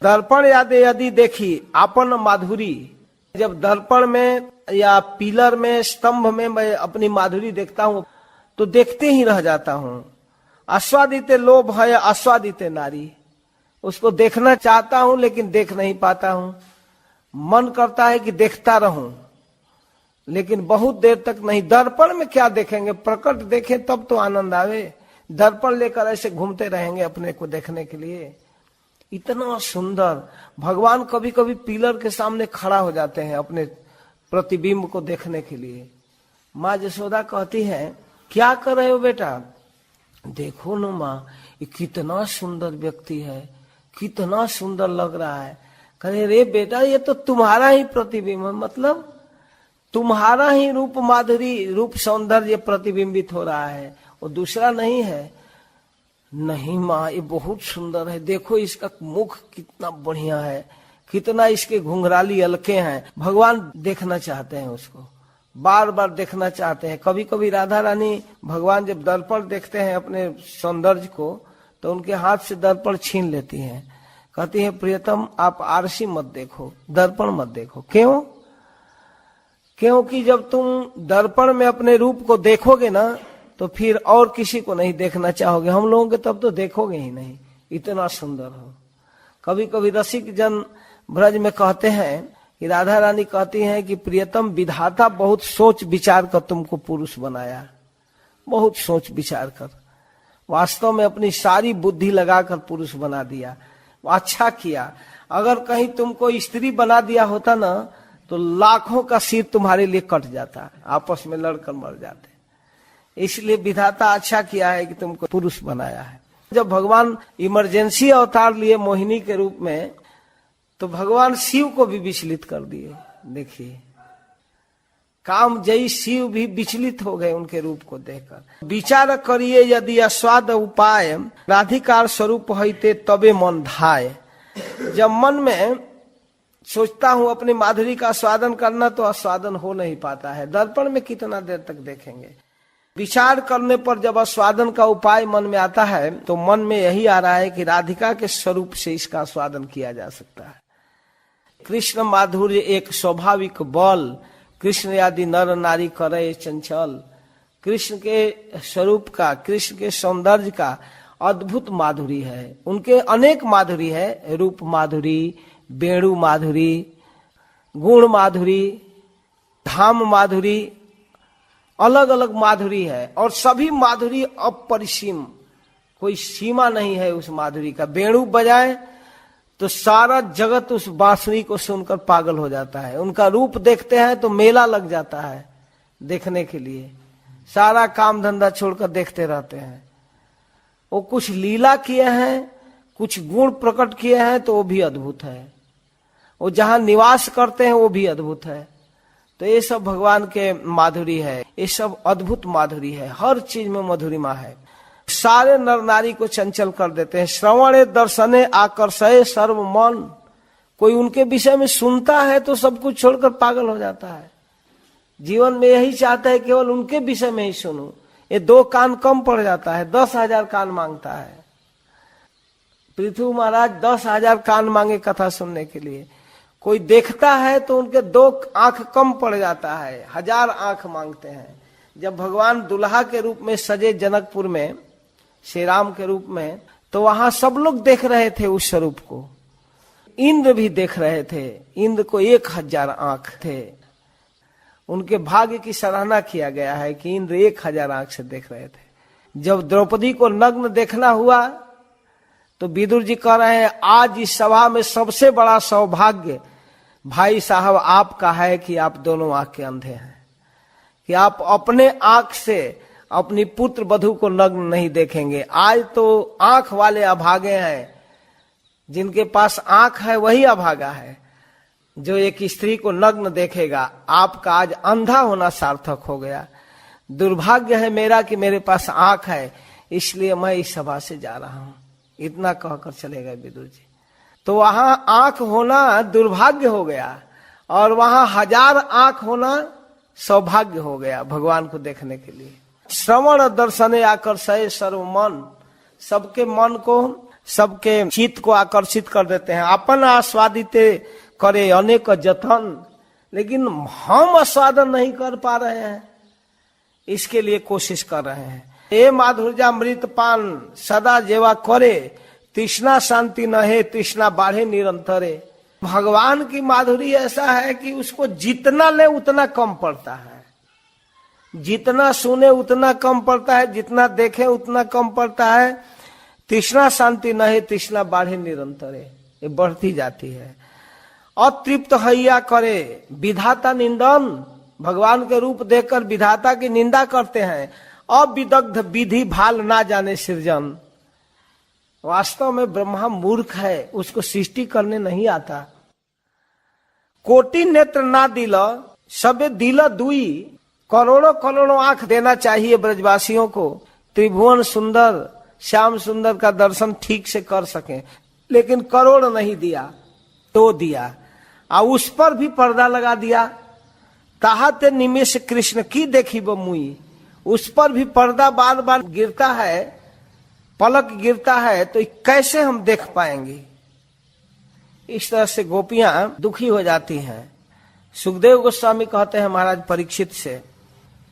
दर्पण यदि देखी आपन माधुरी, जब दर्पण में या पिलर में, स्तंभ में मैं अपनी माधुरी देखता हूँ तो देखते ही रह जाता हूँ। आस्वादित लोभ है आस्वादित नारी, उसको देखना चाहता हूँ लेकिन देख नहीं पाता हूँ। मन करता है कि देखता रहूं, लेकिन बहुत देर तक नहीं। दर्पण में क्या देखेंगे? प्रकट देखें तब तो आनंद आवे। दर्पण लेकर ऐसे घूमते रहेंगे अपने को देखने के लिए। इतना सुंदर भगवान कभी कभी पिलर के सामने खड़ा हो जाते हैं अपने प्रतिबिंब को देखने के लिए। माँ यशोदा कहती है, क्या कर रहे हो बेटा? देखो न माँ, ये कितना सुंदर व्यक्ति है, कितना सुंदर लग रहा है। कहे रे बेटा, ये तो तुम्हारा ही प्रतिबिंब है, मतलब तुम्हारा ही रूप माधुरी, रूप सौंदर्य प्रतिबिंबित हो रहा है, वो दूसरा नहीं है। नहीं माँ, ये बहुत सुंदर है, देखो इसका मुख कितना बढ़िया है, कितना इसके घुंघराली अलके हैं। भगवान देखना चाहते हैं उसको, बार बार देखना चाहते हैं। कभी कभी राधा रानी भगवान जब दर्पण देखते हैं अपने सौंदर्य को, तो उनके हाथ से दर्पण छीन लेती हैं। कहती है, प्रियतम आप आरसी मत देखो, दर्पण मत देखो। क्यों? क्योंकि जब तुम दर्पण में अपने रूप को देखोगे ना, तो फिर और किसी को नहीं देखना चाहोगे। हम लोगों के तब तो देखोगे ही नहीं, इतना सुंदर हो। कभी कभी रसिक जन ब्रज में कहते हैं कि राधा रानी कहती हैं कि प्रियतम, विधाता बहुत सोच विचार कर तुमको पुरुष बनाया, बहुत सोच विचार कर, वास्तव में अपनी सारी बुद्धि लगाकर पुरुष बना दिया। अच्छा किया। अगर कहीं तुमको स्त्री बना दिया होता ना, तो लाखों का सिर तुम्हारे लिए कट जाता, आपस में लड़कर मर जाते। इसलिए विधाता अच्छा किया है कि तुमको पुरुष बनाया है। जब भगवान इमरजेंसी अवतार लिए मोहिनी के रूप में, तो भगवान शिव को भी विचलित कर दिए। देखिए, काम जयी शिव भी विचलित हो गए उनके रूप को देखकर। विचार करिए यदि आस्वाद उपाय राधिकार स्वरूप होते तबे मन धाय। जब मन में सोचता हूं अपनी माधुरी का आस्वादन करना, तो आस्वादन हो नहीं पाता है। दर्पण में कितना देर तक देखेंगे। विचार करने पर जब आस्वादन का उपाय मन में आता है, तो मन में यही आ रहा है कि राधिका के स्वरूप से इसका आस्वादन किया जा सकता है। कृष्ण माधुर्य एक स्वाभाविक बल, कृष्ण आदि नर नारी करे चंचल। कृष्ण के स्वरूप का, कृष्ण के सौंदर्य का अद्भुत माधुरी है। उनके अनेक माधुरी है, रूप माधुरी, वेणु माधुरी, गुण माधुरी, धाम माधुरी, अलग अलग माधुरी है। और सभी माधुरी अपरिसीम, कोई सीमा नहीं है उस माधुरी का। वेणु बजाए तो सारा जगत उस बांसुरी को सुनकर पागल हो जाता है। उनका रूप देखते हैं तो मेला लग जाता है देखने के लिए, सारा काम धंधा छोड़कर देखते रहते हैं। वो कुछ लीला किए हैं, कुछ गुण प्रकट किए हैं, तो वो भी अद्भुत है। वो जहां निवास करते हैं वो भी अद्भुत है। तो ये सब भगवान के माधुरी है, ये सब अद्भुत माधुरी है। हर चीज में मधुरिमा है। सारे नर नारी को चंचल कर देते हैं। श्रवणे दर्शने आकर्षे सर्व मन। कोई उनके विषय में सुनता है तो सब कुछ छोड़कर पागल हो जाता है। जीवन में यही चाहता है केवल उनके विषय में ही सुनूं। ये 2 कान कम पड़ जाता है, 10,000 कान मांगता है। पृथ्वी महाराज 10,000 कान मांगे कथा सुनने के लिए। कोई देखता है तो उनके 2 आंख कम पड़ जाता है, 1000 आंख मांगते हैं। जब भगवान दुल्हा के रूप में सजे जनकपुर में, श्री राम के रूप में, तो वहां सब लोग देख रहे थे उस स्वरूप को। इंद्र भी देख रहे थे। इंद्र को 1000 आंख थे। उनके भाग्य की सराहना किया गया है कि इंद्र 1000 आंख से देख रहे थे। जब द्रौपदी को नग्न देखना हुआ तो विदुर जी कह रहे हैं, आज इस सभा में सबसे बड़ा सौभाग्य भाई साहब आपका है कि आप दोनों आंख के अंधे हैं, कि आप अपने आंख से अपनी पुत्र वधू को नग्न नहीं देखेंगे। आज तो आंख वाले अभागे हैं, जिनके पास आंख है वही अभागा है जो एक स्त्री को नग्न देखेगा। आपका आज अंधा होना सार्थक हो गया। दुर्भाग्य है मेरा कि मेरे पास आंख है, इसलिए मैं इस सभा से जा रहा हूं। इतना कहकर चले गए विदुर जी। तो वहां आंख होना दुर्भाग्य हो गया और वहां 1000 आंख होना सौभाग्य हो गया भगवान को देखने के लिए। श्रवण दर्शने आकर्षे सर्व मन। सबके मन को, सबके चित्त को आकर्षित कर देते हैं। अपन आस्वादित करे अनेक जतन, लेकिन हम आस्वादन नहीं कर पा रहे हैं, इसके लिए कोशिश कर रहे हैं। ए माधुर्यामृत पान सदा जेवा करे, तृष्णा शांति न है तृष्णा बाढ़े निरंतरे। भगवान की माधुरी ऐसा है कि उसको जितना ले उतना कम पड़ता है, जितना सुने उतना कम पड़ता है, जितना देखे उतना कम पड़ता है। तृष्णा शांति न है तृष्णा बाढ़े निरंतरे, ये बढ़ती जाती है। अतृप्त हैया करे विधाता निंदन। भगवान के रूप देखकर विधाता की निंदा करते हैं। अविदग्ध विधि भाल ना जाने सृजन। वास्तव में ब्रह्मा मूर्ख है, उसको सृष्टि करने नहीं आता। कोटि नेत्र ना दिल सबे दिल दुई। करोड़ों करोड़ों आंख देना चाहिए ब्रजवासियों को, त्रिभुवन सुंदर श्याम सुंदर का दर्शन ठीक से कर सके, लेकिन करोड़ नहीं दिया तो दिया, और उस पर भी पर्दा लगा दिया। ताहते निमेष कृष्ण की देखी वो मुई। उस पर भी पर्दा बार बार गिरता है, पलक गिरता है, तो कैसे हम देख पाएंगे। इस तरह से गोपियां दुखी हो जाती हैं। सुखदेव गोस्वामी कहते हैं महाराज परीक्षित से,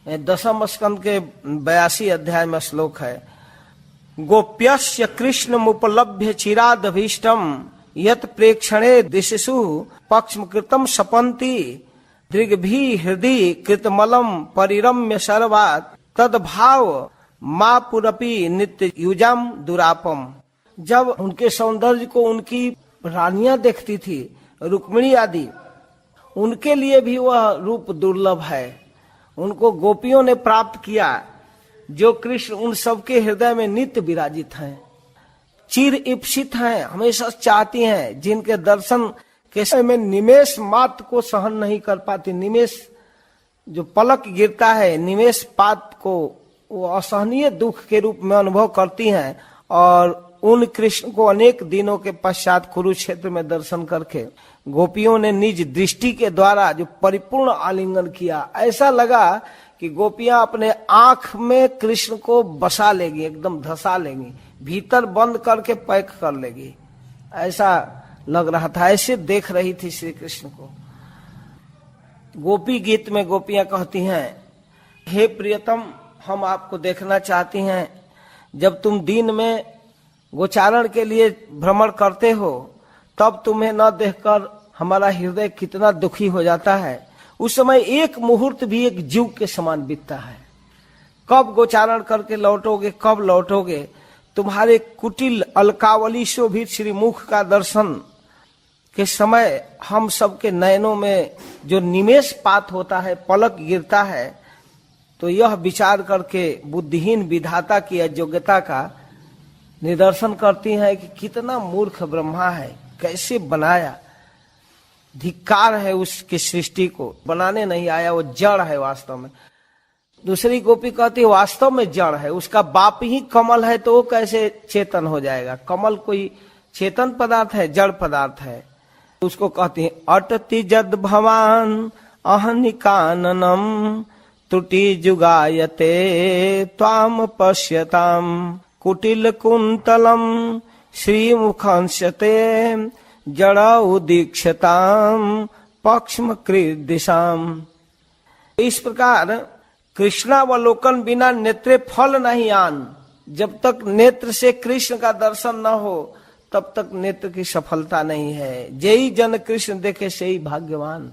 10वें स्कंद के 82 अध्याय में श्लोक है, गोप्यस्य कृष्णमुपलभ्य चिरादभीष्टम यत प्रेक्षणे दिशसु पक्षमकृतम सपन्ति दृग्भी हृदय कृतमलम परिरम्य सर्वात् तद्भाव माँ पुरपि नित्य युजम दुरापम। जब उनके सौंदर्य को उनकी रानियां देखती थी, रुक्मिणी आदि, उनके लिए भी वह रूप दुर्लभ है। उनको गोपियों ने प्राप्त किया, जो कृष्ण उन सबके हृदय में नित्य विराजित हैं, चिर इप्सित हैं, हमेशा चाहती हैं, जिनके दर्शन कैसे में निमेष मात्र को सहन नहीं कर पाती। निमेष जो पलक गिरता है, निमेष पात को वो असहनीय दुख के रूप में अनुभव करती हैं। और उन कृष्ण को अनेक दिनों के पश्चात कुरुक्षेत्र में दर्शन करके गोपियों ने निज दृष्टि के द्वारा जो परिपूर्ण आलिंगन किया, ऐसा लगा कि गोपियां अपने आंख में कृष्ण को बसा लेगी, एकदम धसा लेगी, भीतर बंद करके पैक कर लेगी, ऐसा लग रहा था। ऐसे देख रही थी श्री कृष्ण को। गोपी गीत में गोपियां कहती हैं, हे प्रियतम, हम आपको देखना चाहती हैं। जब तुम दिन में गोचारण के लिए भ्रमण करते हो तब तुम्हें न देखकर हमारा हृदय कितना दुखी हो जाता है। उस समय एक मुहूर्त भी एक जीव के समान बीतता है। कब गोचारण करके लौटोगे, कब लौटोगे? तुम्हारे कुटिल अलकावली शोभित श्रीमुख का दर्शन के समय हम सबके नयनों में जो निमेष पात होता है, पलक गिरता है, तो यह विचार करके बुद्धिहीन विधाता की अयोग्यता का निदर्शन करती है कि कितना मूर्ख ब्रह्मा है, कैसे बनाया। धिक्कार है उसकी सृष्टि को, बनाने नहीं आया, वो जड़ है वास्तव में। दूसरी गोपी कहती है वास्तव में जड़ है, उसका बाप ही कमल है तो वो कैसे चेतन हो जाएगा? कमल कोई चेतन पदार्थ है, जड़ पदार्थ है। उसको कहती है अटति जद भवान अहनिकाननम त्रुटि जुगायते त्वाम पश्यताम कुटिल कुंतलम श्रीमुखंस्यते जड़ा उदीक्षताम पक्ष्म कृदिशाम। इस प्रकार कृष्णावलोकन बिना नेत्रे फल नहीं आन। जब तक नेत्र से कृष्ण का दर्शन न हो तब तक नेत्र की सफलता नहीं है। जेई जन कृष्ण देखे से ही भाग्यवान।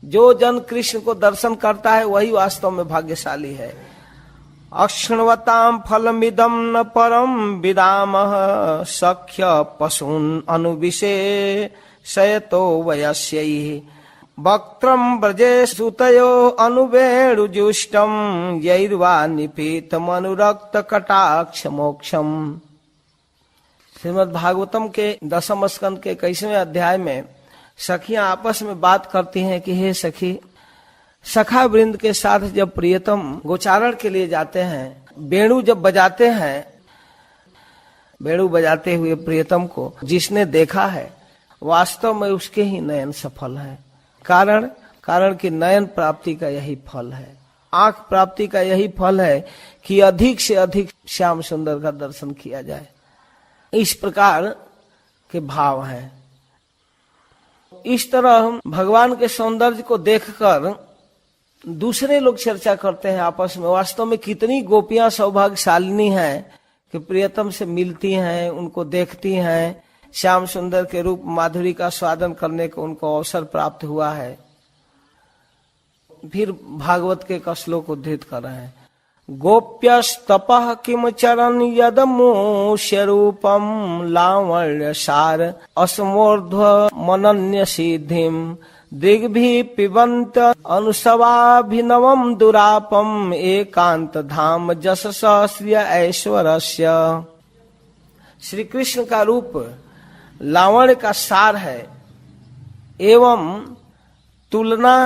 जो जन कृष्ण को दर्शन करता है वही वास्तव में भाग्यशाली है। अक्षणवताम फलमिदम न परम विदामः सख्य पशून अनुविशेषयतो वयस्यैः वक्त्रम ब्रजे सुतयो अनुवेणुजुष्टम यैर्वा निपीत मनुरक्त कटाक्ष मोक्षम। श्रीमद् भागवतम के 10वें स्कंद के 21वें अध्याय में सखियां आपस में बात करती हैं कि हे सखी, सखा वृंद के साथ जब प्रियतम गोचारण के लिए जाते हैं, वेणु जब बजाते हैं, वेणु बजाते हुए प्रियतम को जिसने देखा है वास्तव में उसके ही नयन सफल है। कारण कि नयन प्राप्ति का यही फल है, आंख प्राप्ति का यही फल है कि अधिक से अधिक श्याम सुंदर का दर्शन किया जाए। इस प्रकार के भाव हैं। इस तरह भगवान के सौंदर्य को देखकर दूसरे लोग चर्चा करते हैं आपस में, वास्तव में कितनी गोपियां सौभाग्यशालिनी हैं कि प्रियतम से मिलती हैं, उनको देखती हैं, श्याम सुंदर के रूप माधुरी का स्वादन करने को उनको अवसर प्राप्त हुआ है। फिर भागवत के एक श्लोक उद्धृत कर रहे हैं, गोप्यस्तपः किम चरन् यदमुष्य रूपम लावण्य सार असमोर्ध्व मनन्य सिद्धिम दिग्भि पिबंत अनुसवाभिनवम दुरापम एकांत धाम जसस श्रिय ऐश्वर्यस्य। श्री कृष्ण का रूप लावण्य का सार है एवं तुलना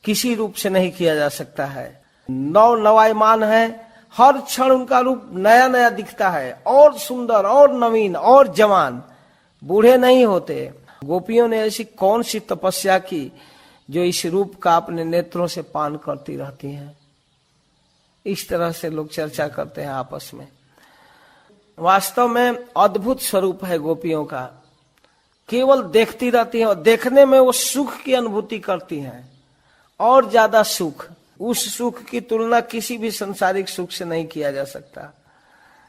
किसी रूप से नहीं किया जा सकता है। नव नवायमान है, हर क्षण उनका रूप नया नया दिखता है, और सुंदर और नवीन और जवान, बूढ़े नहीं होते। गोपियों ने ऐसी कौन सी तपस्या की जो इस रूप का अपने नेत्रों से पान करती रहती हैं। इस तरह से लोग चर्चा करते हैं आपस में। वास्तव में अद्भुत स्वरूप है गोपियों का, केवल देखती रहती हैं और देखने में वो सुख की अनुभूति करती हैं, और ज्यादा सुख, उस सुख की तुलना किसी भी सांसारिक सुख से नहीं किया जा सकता।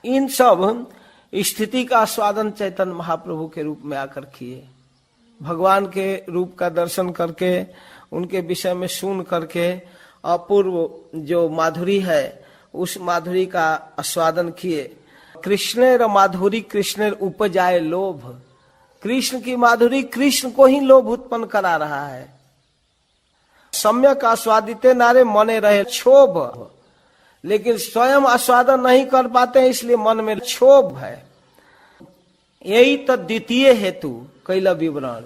इन सब स्थिति का आस्वादन चैतन्य महाप्रभु के रूप में आकर किए। भगवान के रूप का दर्शन करके, उनके विषय में सुन करके अपूर्व जो माधुरी है उस माधुरी का आस्वादन किए। कृष्णेर माधुरी कृष्णेर उपजाए लोभ। कृष्ण की माधुरी कृष्ण को ही लोभ उत्पन्न करा रहा है। सम्यक आस्वादिते नारे मने रहे क्षोभ, लेकिन स्वयं आस्वादन नहीं कर पाते इसलिए मन में क्षोभ है। यही तो द्वितीय हेतु कैला विवरण,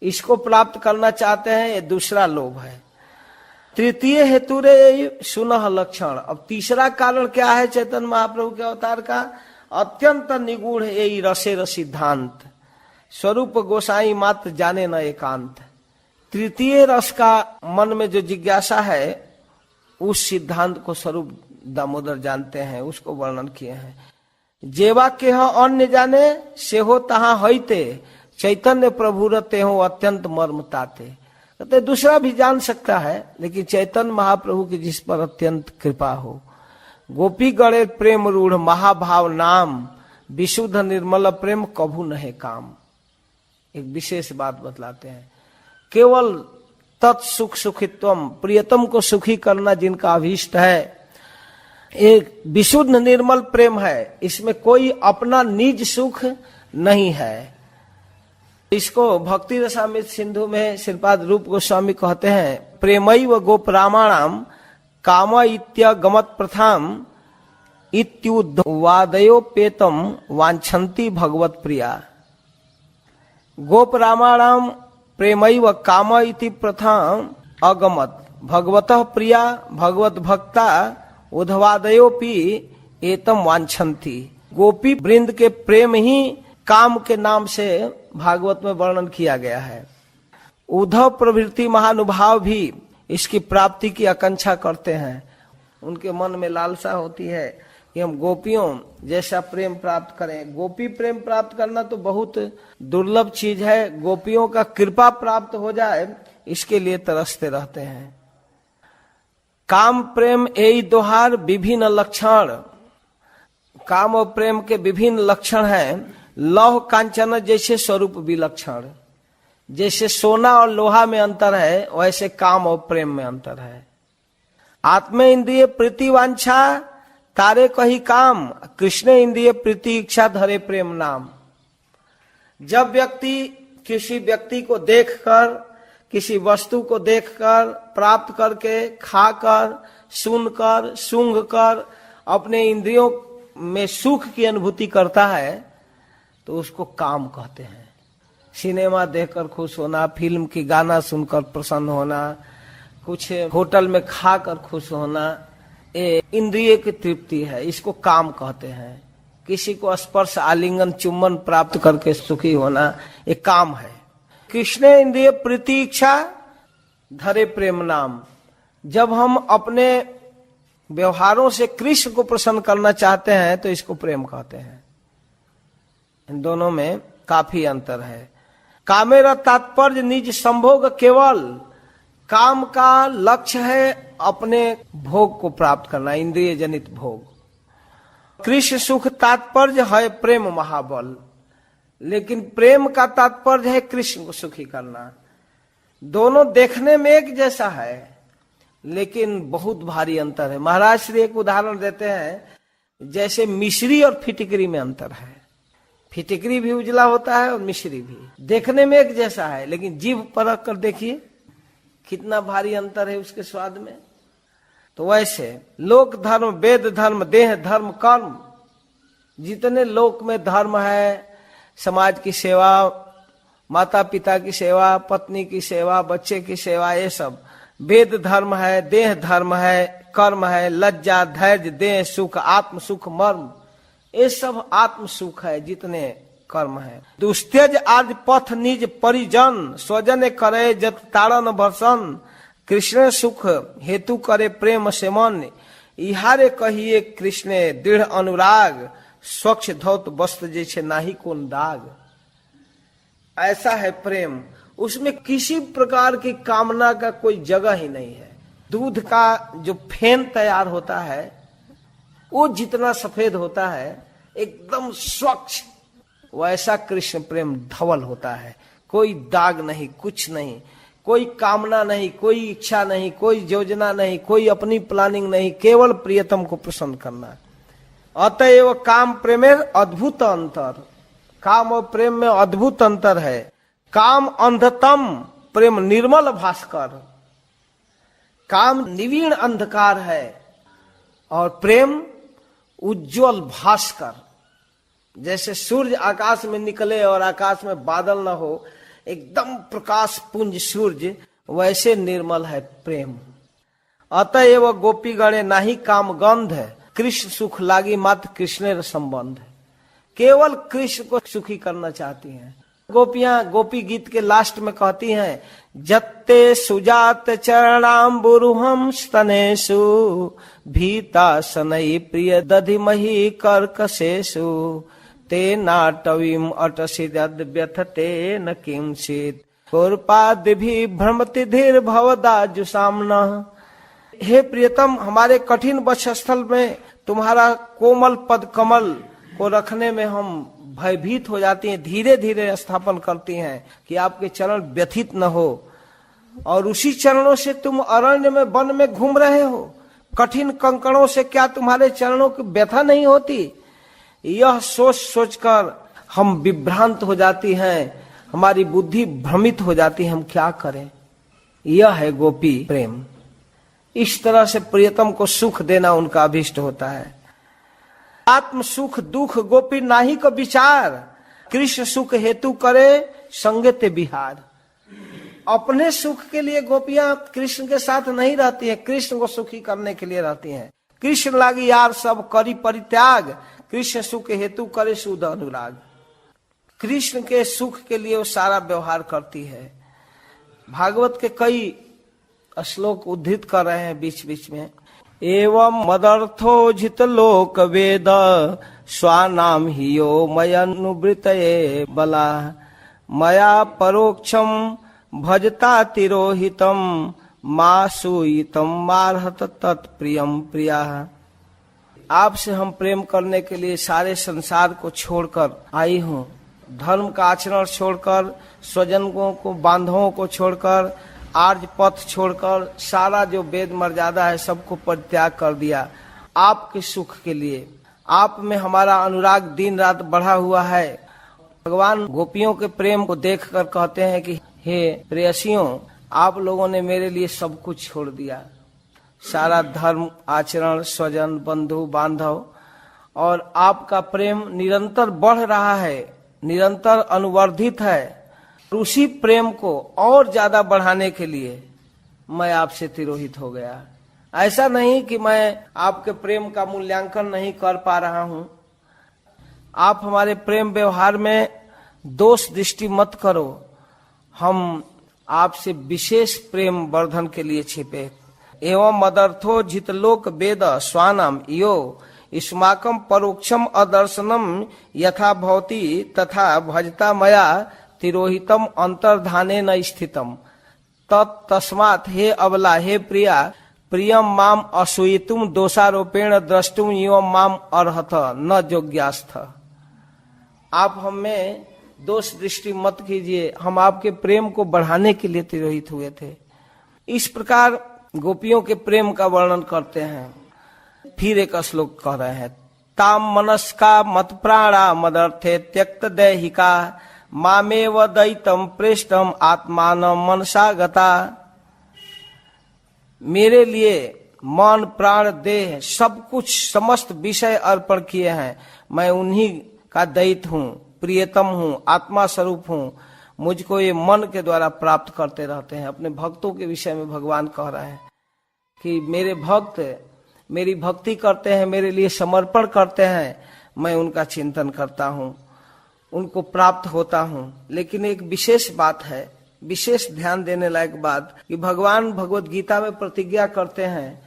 इसको प्राप्त करना चाहते हैं, ये दूसरा लोभ है। तृतीय हेतु रे सुनह लक्षण। अब तीसरा कारण क्या है चैतन्य महाप्रभु के अवतार का? अत्यंत निगूढ़ यही रसे सिद्धांत, स्वरूप गोसाई मात्र जाने न एकांत। तृतीय रस का मन में जो जिज्ञासा है, उस सिद्धांत को स्वरूप दामोदर जानते हैं, उसको वर्णन किए हैं। जेवा के हो अन्य जाने, से हो तहां होते, चैतन्य प्रभु रते हो अत्यंत मर्म ताते। कहते दूसरा भी जान सकता है, लेकिन चैतन्य महाप्रभु की जिस पर अत्यंत कृपा हो। गोपी गणे प्रेम रूढ़ महाभाव नाम, विशुद्ध निर्मल प्रेम कभू नहे काम। एक विशेष बात बतलाते हैं, केवल तत्सुख सुखित्वम, प्रियतम को सुखी करना जिनका अभीष्ट है, एक विशुद्ध निर्मल प्रेम है, इसमें कोई अपना निज सुख नहीं है। इसको भक्ति रसामृत सिंधु में श्रीपाद रूप गोस्वामी कहते हैं, प्रेमैव गोप रामाणाम काम इत्यगमत प्रथाम इत्युद्वादयोपेतम वांछन्ति भगवत प्रिया। गोप रामाणाम प्रेमैव काम इति प्रथाम अगमत भगवतः प्रिया भगवत भक्ता उद्वादयोपि एतम वांछन्ति। गोपी वृंद के प्रेम ही काम के नाम से भागवत में वर्णन किया गया है। उद्धव प्रभृति महानुभाव भी इसकी प्राप्ति की आकांक्षा करते हैं। उनके मन में लालसा होती है कि हम गोपियों जैसा प्रेम प्राप्त करें। गोपी प्रेम प्राप्त करना तो बहुत दुर्लभ चीज है, गोपियों का कृपा प्राप्त हो जाए इसके लिए तरसते रहते हैं। काम प्रेम एई दोहार विभिन्न लक्षण। काम और प्रेम के विभिन्न लक्षण हैं। लौह कांचन जैसे स्वरूप विलक्षण, जैसे सोना और लोहा में अंतर है, वैसे काम और प्रेम में अंतर है। आत्म इंद्रिय प्रीति वांछा तारे कही काम, कृष्ण इंद्रिय प्रीति इच्छा धरे प्रेम नाम। जब व्यक्ति किसी व्यक्ति को देखकर, किसी वस्तु को देखकर, प्राप्त करके, खाकर, सुनकर, सूंघकर अपने इंद्रियों में सुख की अनुभूति करता है, तो उसको काम कहते हैं। सिनेमा देखकर खुश होना, फिल्म की गाना सुनकर प्रसन्न होना, कुछ होटल में खाकर खुश होना, ये इंद्रिय की तृप्ति है, इसको काम कहते हैं। किसी को स्पर्श आलिंगन चुम्बन प्राप्त करके सुखी होना, ये काम है। कृष्ण इंद्रिय प्रीति इच्छा धरे प्रेम नाम। जब हम अपने व्यवहारों से कृष्ण को प्रसन्न करना चाहते हैं तो इसको प्रेम कहते हैं। इन दोनों में काफी अंतर है। कामेरा तात्पर्य निज संभोग केवल। काम का लक्ष्य है अपने भोग को प्राप्त करना, इंद्रिय जनित भोग। कृष्ण सुख तात्पर्य है प्रेम महाबल, लेकिन प्रेम का तात्पर्य है कृष्ण को सुखी करना। दोनों देखने में एक जैसा है, लेकिन बहुत भारी अंतर है। महाराज श्री एक उदाहरण देते हैं, जैसे मिश्री और फिटकरी में अंतर है। फिटकरी भी उजला होता है और मिश्री भी, देखने में एक जैसा है, लेकिन जीभ परख कर देखिए कितना भारी अंतर है उसके स्वाद में। तो वैसे लोक धर्म, वेद धर्म, देह धर्म, कर्म, जितने लोक में धर्म है, समाज की सेवा, माता पिता की सेवा, पत्नी की सेवा, बच्चे की सेवा, ये सब वेद धर्म है, देह धर्म है, कर्म है, लज्जा, धैर्य, देह सुख, आत्म सुख, मर्म, ये सब आत्म सुख है जितने कर्म है। दुस्तेज आदि पथ निज परिजन, स्वजन करे जत ताड़न भर्सन, कृष्ण सुख हेतु करे प्रेम से मन, इहारे कहिए कृष्ण दृढ़ अनुराग, स्वच्छ धौत वस्त्र जैसे नाही कोन दाग। ऐसा है प्रेम, उसमें किसी प्रकार की कामना का कोई जगह ही नहीं है। दूध का जो फेन तैयार होता है वो जितना सफेद होता है, एकदम स्वच्छ, वैसा कृष्ण प्रेम धवल होता है। कोई दाग नहीं, कुछ नहीं, कोई कामना नहीं, कोई इच्छा नहीं, कोई योजना नहीं, कोई अपनी प्लानिंग नहीं, केवल प्रियतम को प्रसन्न करना। अतएव काम प्रेमेर अद्भुत अंतर। काम और प्रेम में अद्भुत अंतर है। काम अंधतम, प्रेम निर्मल भास्कर। काम निवीण अंधकार है और प्रेम उज्जवल भास्कर। जैसे सूर्य आकाश में निकले और आकाश में बादल न हो, एकदम प्रकाश पुंज सूर्य, वैसे निर्मल है प्रेम। अतएव गोपी गणे नाही काम गंध है, कृष्ण सुख लागी मात्र कृष्ण संबंध है। केवल कृष्ण को सुखी करना चाहती हैं गोपियां। गोपी गीत के लास्ट में कहती हैं, जत्ते सुजात चरणाम्बुरुहम स्तनेषु भीता सनई प्रिय दधिमहि कर्कशेषु ते नाटवीम अटसिद्ध व्यथते न किंचित कौरपादिभि भ्रमति धीर भवदाजु सामना। हे प्रियतम, हमारे कठिन वक्षस्थल में तुम्हारा कोमल पद कमल को रखने में हम भयभीत हो जाती हैं, धीरे धीरे स्थापन करती हैं कि आपके चरण व्यथित न हो। और उसी चरणों से तुम अरण्य में वन में घूम रहे हो, कठिन कंकड़ों से क्या तुम्हारे चरणों की व्यथा नहीं होती? यह सोच सोचकर हम विभ्रांत हो जाती हैं, हमारी बुद्धि भ्रमित हो जाती है, हम क्या करें। यह है गोपी प्रेम। इस तरह से प्रियतम को सुख देना उनका अभिष्ट होता है। आत्म सुख दुख गोपी नाही को विचार, कृष्ण सुख हेतु करे संगते बिहार। अपने सुख के लिए गोपियां कृष्ण के साथ नहीं रहती हैं, कृष्ण को सुखी करने के लिए रहती हैं। कृष्ण लागी यार सब करी परित्याग, कृष्ण सुख हेतु करे शुद्ध अनुराग। कृष्ण के सुख के लिए वो सारा व्यवहार करती है। भागवत के कई श्लोक उद्धृत कर रहे हैं बीच बीच में। एवं मदर्थोजित लोक वेद स्वानाम हियो मयनुवृतये बला मया परोक्षम भजता तिरोहितम मासूयितम मारहत तत्प्रियम प्रिया। आपसे हम प्रेम करने के लिए सारे संसार को छोड़कर आई हूँ, धर्म का आचरण छोड़कर, स्वजनों को बांधवों को छोड़कर, आर्य पथ छोड़कर, सारा जो वेद मर्यादा है सबको परित्याग कर दिया आपके सुख के लिए। आप में हमारा अनुराग दिन रात बढ़ा हुआ है। भगवान गोपियों के प्रेम को देखकर कहते हैं कि हे प्रेयसियों, आप लोगों ने मेरे लिए सब कुछ छोड़ दिया, सारा धर्म आचरण, स्वजन बंधु बांधव, और आपका प्रेम निरंतर बढ़ रहा है, निरंतर अनुवर्धित है। उसी प्रेम को और ज्यादा बढ़ाने के लिए मैं आपसे तिरोहित हो गया। ऐसा नहीं कि मैं आपके प्रेम का मूल्यांकन नहीं कर पा रहा हूं। आप हमारे प्रेम व्यवहार में दोष दृष्टि मत करो, हम आपसे विशेष प्रेम वर्धन के लिए छिपे। एवं मदर्थो जितलोक वेद स्वानम यो युष्माकम परोक्षम अदर्शनम यथा भवति तथा भजता मया तिरोहितम अंतर्धाने न स्थितम तस्मात् हे अबला हे प्रिया प्रियम माम असूयितुम दोषारोपेण द्रष्टुम एवं माम अर्हत न योग्यास्थ। आप हमें दोष दृष्टि मत कीजिए, हम आपके प्रेम को बढ़ाने के लिए तिरोहित हुए थे। इस प्रकार गोपियों के प्रेम का वर्णन करते हैं। फिर एक श्लोक कह रहे हैं, ताम मनस्का मत प्राणा मदर्थे त्यक्त दैहिका मामेव दैतम प्रेष्टम आत्मान मनसा गता। मेरे लिए मन प्राण देह सब कुछ समस्त विषय अर्पण किए हैं, मैं उन्हीं का दैत हूँ, प्रियतम हूँ, आत्मा स्वरूप हूँ। मुझको ये मन के द्वारा प्राप्त करते रहते हैं। अपने भक्तों के विषय में भगवान कह रहे हैं कि मेरे भक्त मेरी भक्ति करते हैं, मेरे लिए समर्पण करते हैं, मैं उनका चिंतन करता हूँ, उनको प्राप्त होता हूँ। लेकिन एक विशेष बात है, विशेष ध्यान देने लायक बात, कि भगवान भगवत गीता में प्रतिज्ञा करते हैं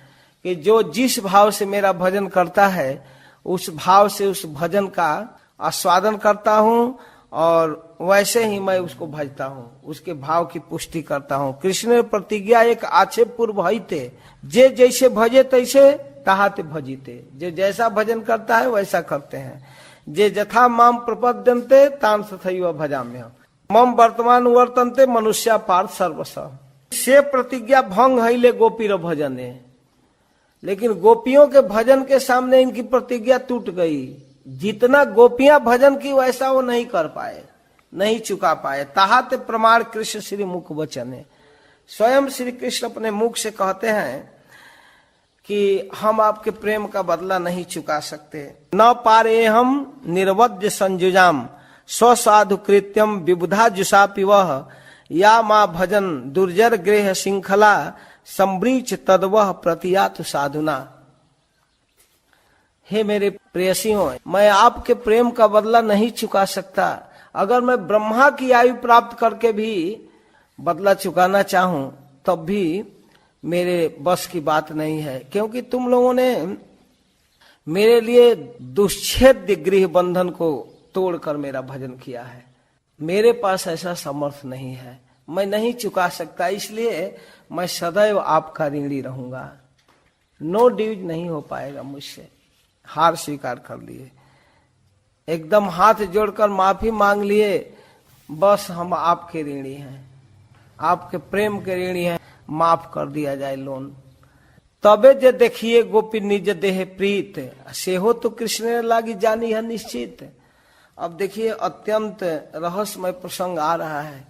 कि जो जिस भाव से मेरा भजन करता है उस भाव से उस भजन का आस्वादन करता हूँ और वैसे ही मैं उसको भजता हूँ, उसके भाव की पुष्टि करता हूँ। कृष्ण ने प्रतिज्ञा एक आक्षेप पूर्व हईते, जे जैसे भजे तैसे ताहाते भजीते। जो जैसा भजन करता है वैसा करते हैं। जे जथा माम प्रपद्यन्ते तान तथैव भजाम्य मम वर्तमान वर्तन्ते मनुष्या पार्थ सर्वस। से प्रतिज्ञा भंग हईले गोपीर भजने। लेकिन गोपियों के भजन के सामने इनकी प्रतिज्ञा टूट गई। जितना गोपियां भजन की वैसा वो नहीं कर पाए, नहीं चुका पाए। ताहाते प्रमाण कृष्ण श्री मुख वचने। स्वयं श्री कृष्ण अपने मुख से कहते हैं कि हम आपके प्रेम का बदला नहीं चुका सकते। न पारे हम निर्वध्य संजुजाम स्वसाधु कृत्यम विबुधा जुषापि वह या माँ भजन दुर्जर गृह श्रृंखला संब्रीच तद्वह प्रतियातु साधुना। हे मेरे प्रेयसियों, मैं आपके प्रेम का बदला नहीं चुका सकता। अगर मैं ब्रह्मा की आयु प्राप्त करके भी बदला चुकाना चाहूं तब भी मेरे बस की बात नहीं है, क्योंकि तुम लोगों ने मेरे लिए दुश्छेद्य गृह बंधन को तोड़कर मेरा भजन किया है। मेरे पास ऐसा समर्थ नहीं है, मैं नहीं चुका सकता, इसलिए मैं सदैव आपका ऋणी रहूंगा। नो ड्यूज नहीं हो पाएगा मुझसे। हार स्वीकार कर लिए, एकदम हाथ जोड़कर माफी मांग लिए, बस हम आपके ऋणी हैं, आपके प्रेम के ऋणी हैं, माफ कर दिया जाए लोन। तबे जे देखिए गोपी निज देह प्रीत से हो तो कृष्ण लागी जानी है निश्चित। अब देखिए अत्यंत रहस्यमय प्रसंग आ रहा है।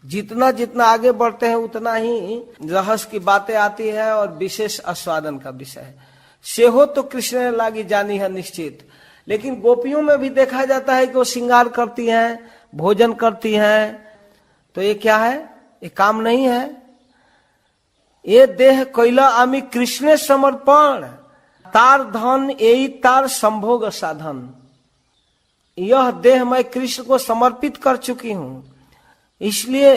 जितना जितना आगे बढ़ते हैं उतना ही रहस्य की बातें आती है और विशेष आस्वादन का विषय है। से हो तो कृष्ण लागी जानी है निश्चित। लेकिन गोपियों में भी देखा जाता है कि वो श्रृंगार करती हैं, भोजन करती हैं, तो ये क्या है? ये काम नहीं है। ये देह कैला आमी कृष्ण समर्पण तार धन यही तार संभोग साधन। यह देह मैं कृष्ण को समर्पित कर चुकी हूं, इसलिए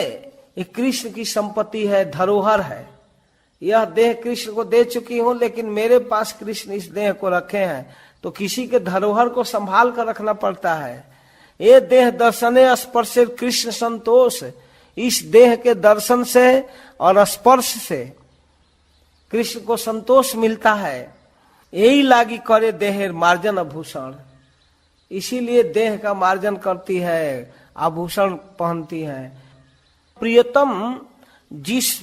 ये कृष्ण की संपत्ति है, धरोहर है। यह देह कृष्ण को दे चुकी हूं, लेकिन मेरे पास कृष्ण इस देह को रखे हैं, तो किसी के धरोहर को संभाल कर रखना पड़ता है। ये देह दर्शने स्पर्श कृष्ण संतोष। इस देह के दर्शन से और स्पर्श से कृष्ण को संतोष मिलता है। यही लागी करे देह मार्जन आभूषण। इसीलिए देह का मार्जन करती है, आभूषण पहनती है। प्रियतम जिस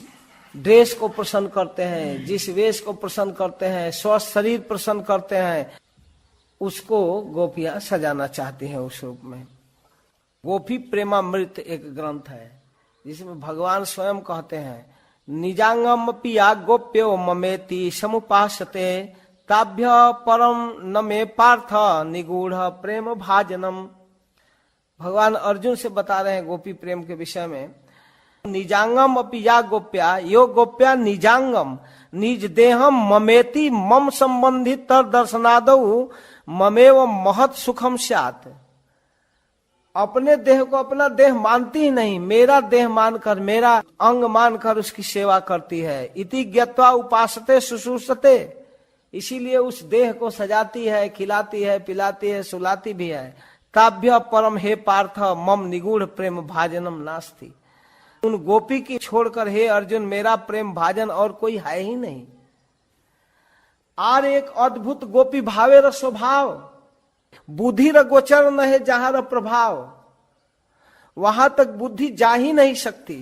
ड्रेस को प्रसन्न करते हैं, जिस वेश को प्रसन्न करते हैं, स्वस्थ शरीर प्रसन्न करते हैं, उसको गोपियां सजाना चाहती हैं उस रूप में। गोपी प्रेमामृत एक ग्रंथ है जिसमें भगवान स्वयं कहते हैं, निजांगम पिया गोप्यो ममेति समुपासते ताभ्य परम न मे पार्थ निगूढ़ प्रेम भाजनम। भगवान अर्जुन से बता रहे हैं गोपी प्रेम के विषय में। निजांगम अपि या गोप्या यो गोप्या निजांगम निज देहम ममेति मम संबंधित तर दर्शनादौ ममेव महत सुखम स्यात्। अपने देह को अपना देह मानती ही नहीं, मेरा देह मानकर, मेरा अंग मानकर उसकी सेवा करती है। इति ज्ञत्वा उपासते शुश्रूषते। इसीलिए उस देह को सजाती है, खिलाती है, पिलाती है, सुलाती भी है। ताभ्य परम हे पार्थ मम निगूढ़ प्रेम भाजनम नास्ति। उन गोपी की छोड़कर हे अर्जुन मेरा प्रेम भाजन और कोई है ही नहीं। आर एक अद्भुत गोपी भावे र स्वभाव, बुद्धि र गोचर न है जहां र प्रभाव। वहां तक बुद्धि जा ही नहीं सकती।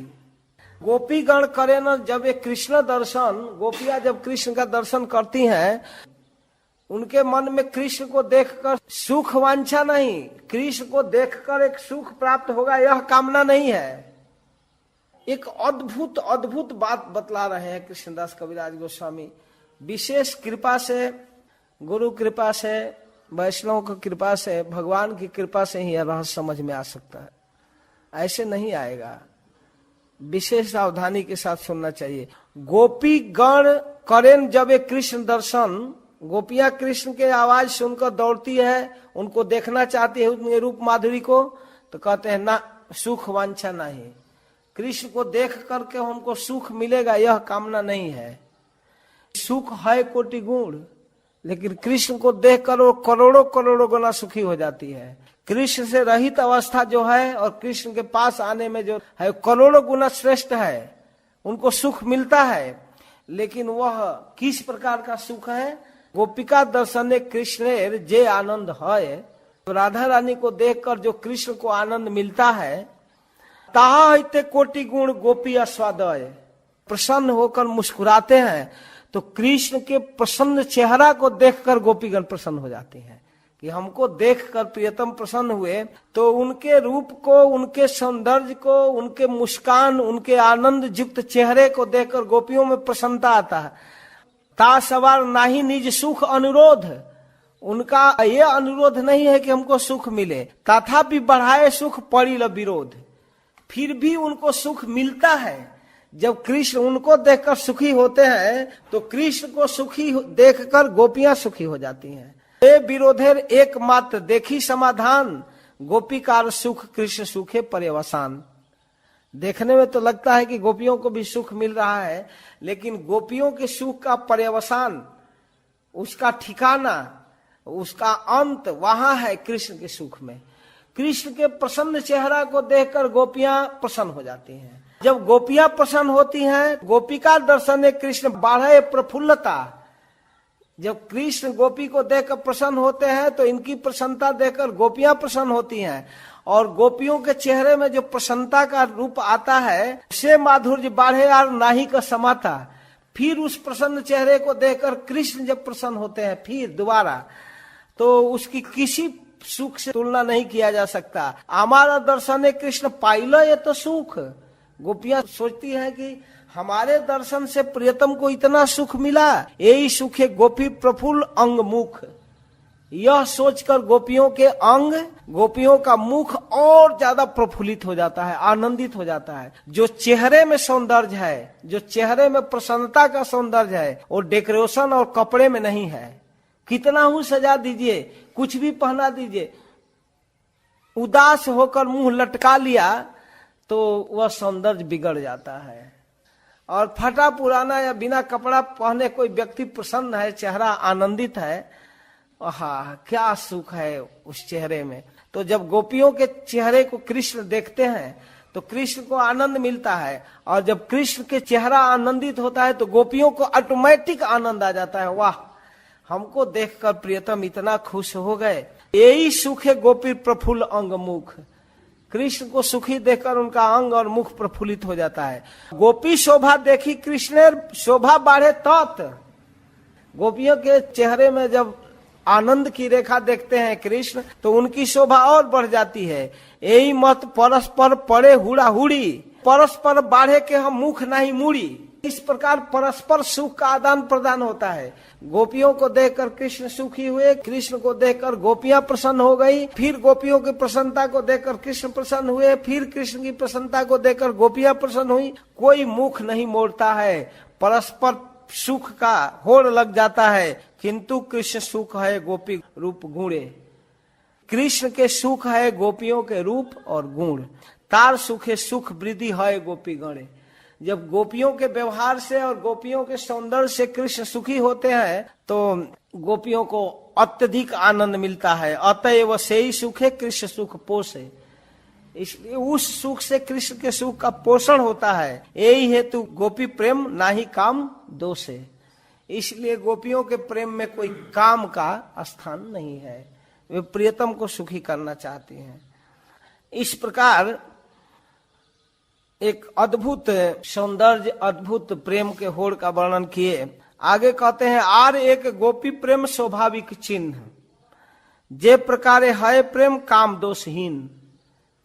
गोपी गण करे न जब एक कृष्ण दर्शन, गोपियां जब कृष्ण का दर्शन करती हैं, उनके मन में कृष्ण को देखकर सुख वांछा नहीं, कृष्ण को देखकर एक सुख प्राप्त होगा यह कामना नहीं है। एक अद्भुत अद्भुत बात बतला रहे हैं कृष्णदास कविराज गोस्वामी। विशेष कृपा से, गुरु कृपा से, वैष्णव की कृपा से, भगवान की कृपा से ही यह रहस्य समझ में आ सकता है, ऐसे नहीं आएगा। विशेष सावधानी के साथ सुनना चाहिए। गोपी गण करें जब एक कृष्ण दर्शन, गोपियां कृष्ण के आवाज सुनकर दौड़ती है, उनको देखना चाहती है उनके रूप माधुरी को, तो कहते हैं ना सुख वांछा नहीं, कृष्ण को देख करके हमको सुख मिलेगा यह कामना नहीं है। सुख है कोटि गुण, लेकिन कृष्ण को देखकर वो करोड़ों करोड़ों गुना सुखी हो जाती है। कृष्ण से रहित अवस्था जो है और कृष्ण के पास आने में जो है करोड़ों गुना श्रेष्ठ है, उनको सुख मिलता है। लेकिन वह किस प्रकार का सुख है? गोपिका दर्शने कृष्ण जे आनंद है। राधा रानी को देखकर जो कृष्ण को आनंद मिलता है, ताहा हिते कोटि गुण गोपी आस्वादय। प्रसन्न होकर मुस्कुराते हैं तो कृष्ण के प्रसन्न चेहरा को देखकर गोपीगण प्रसन्न हो जाते हैं कि हमको देखकर प्रियतम प्रसन्न हुए, तो उनके रूप को, उनके सौंदर्य को, उनके मुस्कान, उनके आनंद युक्त चेहरे को देखकर गोपियों में प्रसन्नता आता है। ता सवार नाही निज सुख अनुरोध, उनका ये अनुरोध नहीं है कि हमको सुख मिले, तथापि बढ़ाए सुख परिल विरोध। फिर भी उनको सुख मिलता है। जब कृष्ण उनको देखकर सुखी होते हैं तो कृष्ण को सुखी देखकर गोपियां सुखी हो जाती हैं। ये विरोधेर एकमात्र देखी समाधान, गोपीकार सुख कृष्ण सुखे पर्यवसान। देखने में तो लगता है कि गोपियों को भी सुख मिल रहा है, लेकिन गोपियों के सुख का पर्यवसान, उसका ठिकाना, उसका अंत वहां है कृष्ण के सुख में। कृष्ण के प्रसन्न चेहरा को देखकर गोपियां प्रसन्न हो जाती हैं। जब गोपियां प्रसन्न होती हैं, गोपिका दर्शन कृष्ण बाढ़े प्रफुल्लता। जब कृष्ण गोपी को देखकर प्रसन्न होते हैं तो इनकी प्रसन्नता देखकर गोपियां प्रसन्न होती हैं, और गोपियों के चेहरे में जो प्रसन्नता का रूप आता है, से माधुर्य बाढ़े और नाही का समाता। फिर उस प्रसन्न चेहरे को देखकर कृष्ण जब प्रसन्न होते हैं फिर दोबारा, तो उसकी किसी सुख से तुलना नहीं किया जा सकता। हमारा दर्शन कृष्ण पाइलो ये तो सुख। गोपियां सोचती हैं कि हमारे दर्शन से प्रियतम को इतना सुख मिला, यही सुख है गोपी प्रफुल्ल अंग मुख। यह सोचकर गोपियों के अंग, गोपियों का मुख और ज्यादा प्रफुल्लित हो जाता है, आनंदित हो जाता है। जो चेहरे में सौंदर्य है, जो चेहरे में प्रसन्नता का सौंदर्य है, वो डेकोरेशन और कपड़े में नहीं है। कितना ही सजा दीजिए, कुछ भी पहना दीजिए, उदास होकर मुंह लटका लिया तो वह सौंदर्य बिगड़ जाता है। और फटा पुराना या बिना कपड़ा पहने कोई व्यक्ति प्रसन्न है, चेहरा आनंदित है, हाँ क्या सुख है उस चेहरे में। तो जब गोपियों के चेहरे को कृष्ण देखते हैं तो कृष्ण को आनंद मिलता है, और जब कृष्ण के चेहरा आनंदित होता है तो गोपियों को ऑटोमेटिक आनंद आ जाता है। वाह, हमको देखकर प्रियतम इतना खुश हो गए। यही सुख है गोपी प्रफुल्ल अंग मुख। कृष्ण को सुखी देखकर उनका अंग और मुख प्रफुल्लित हो जाता है। गोपी शोभा देखी कृष्ण शोभा बाढ़े तत्। गोपियों के चेहरे में जब आनंद की रेखा देखते हैं कृष्ण तो उनकी शोभा और बढ़ जाती है। यही मत परस्पर पड़े हुड़ा हुड़ी, परस्पर बाढ़े के हम मुख नहीं मुड़ी। इस प्रकार परस्पर सुख का आदान प्रदान होता है। गोपियों को देखकर कृष्ण सुखी हुए, कृष्ण को देखकर गोपियां प्रसन्न हो गई, फिर गोपियों की प्रसन्नता को देखकर कृष्ण प्रसन्न हुए, फिर कृष्ण की प्रसन्नता को देखकर गोपियां प्रसन्न हुई। कोई मुख नहीं मोड़ता है, परस्पर सुख का होड़ लग जाता है। किंतु कृष्ण सुख है गोपी रूप गुणे। कृष्ण के सुख है गोपियों के रूप और गुण। तार सुखे सुख वृद्धि है गोपी गणे। जब गोपियों के व्यवहार से और गोपियों के सौंदर्य से कृष्ण सुखी होते हैं तो गोपियों को अत्यधिक आनंद मिलता है। अतएव से ही सुखे कृष्ण सुख पोषे। इसलिए उस सुख से कृष्ण के सुख का पोषण होता है। यही हेतु गोपी प्रेम ना ही काम दोषे। इसलिए गोपियों के प्रेम में कोई काम का स्थान नहीं है, वे प्रियतम को सुखी करना चाहती हैं। इस प्रकार एक अद्भुत सौंदर्य, अद्भुत प्रेम के होड़ का वर्णन किए। आगे कहते हैं, आर एक गोपी प्रेम स्वाभाविक चिन्ह, जे प्रकारे है प्रेम काम दोषहीन।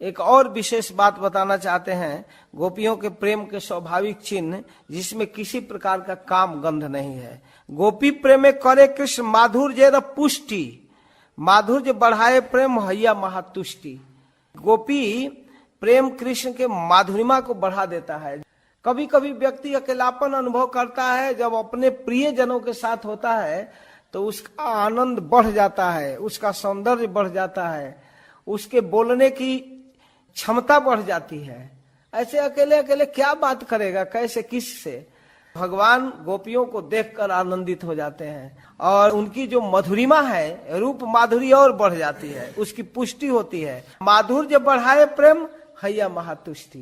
एक और विशेष बात बताना चाहते हैं, गोपियों के प्रेम के स्वाभाविक चिन्ह जिसमें किसी प्रकार का काम गंध नहीं है। गोपी प्रेम करे कृष्ण माधुर्य र पुष्टि, माधुर्य बढ़ाए प्रेम हैया महातुष्टि। गोपी प्रेम कृष्ण के माधुरिमा को बढ़ा देता है। कभी कभी व्यक्ति अकेलापन अनुभव करता है, जब अपने प्रिय जनों के साथ होता है तो उसका आनंद बढ़ जाता है, उसका सौंदर्य बढ़ जाता है, उसके बोलने की क्षमता बढ़ जाती है। ऐसे अकेले अकेले क्या बात करेगा, कैसे, किससे? भगवान गोपियों को देखकर आनंदित हो जाते हैं और उनकी जो मधुरिमा है, रूप माधुरी और बढ़ जाती है, उसकी पुष्टि होती है। माधुर्य बढ़ाए प्रेम हैया महातुष्टि।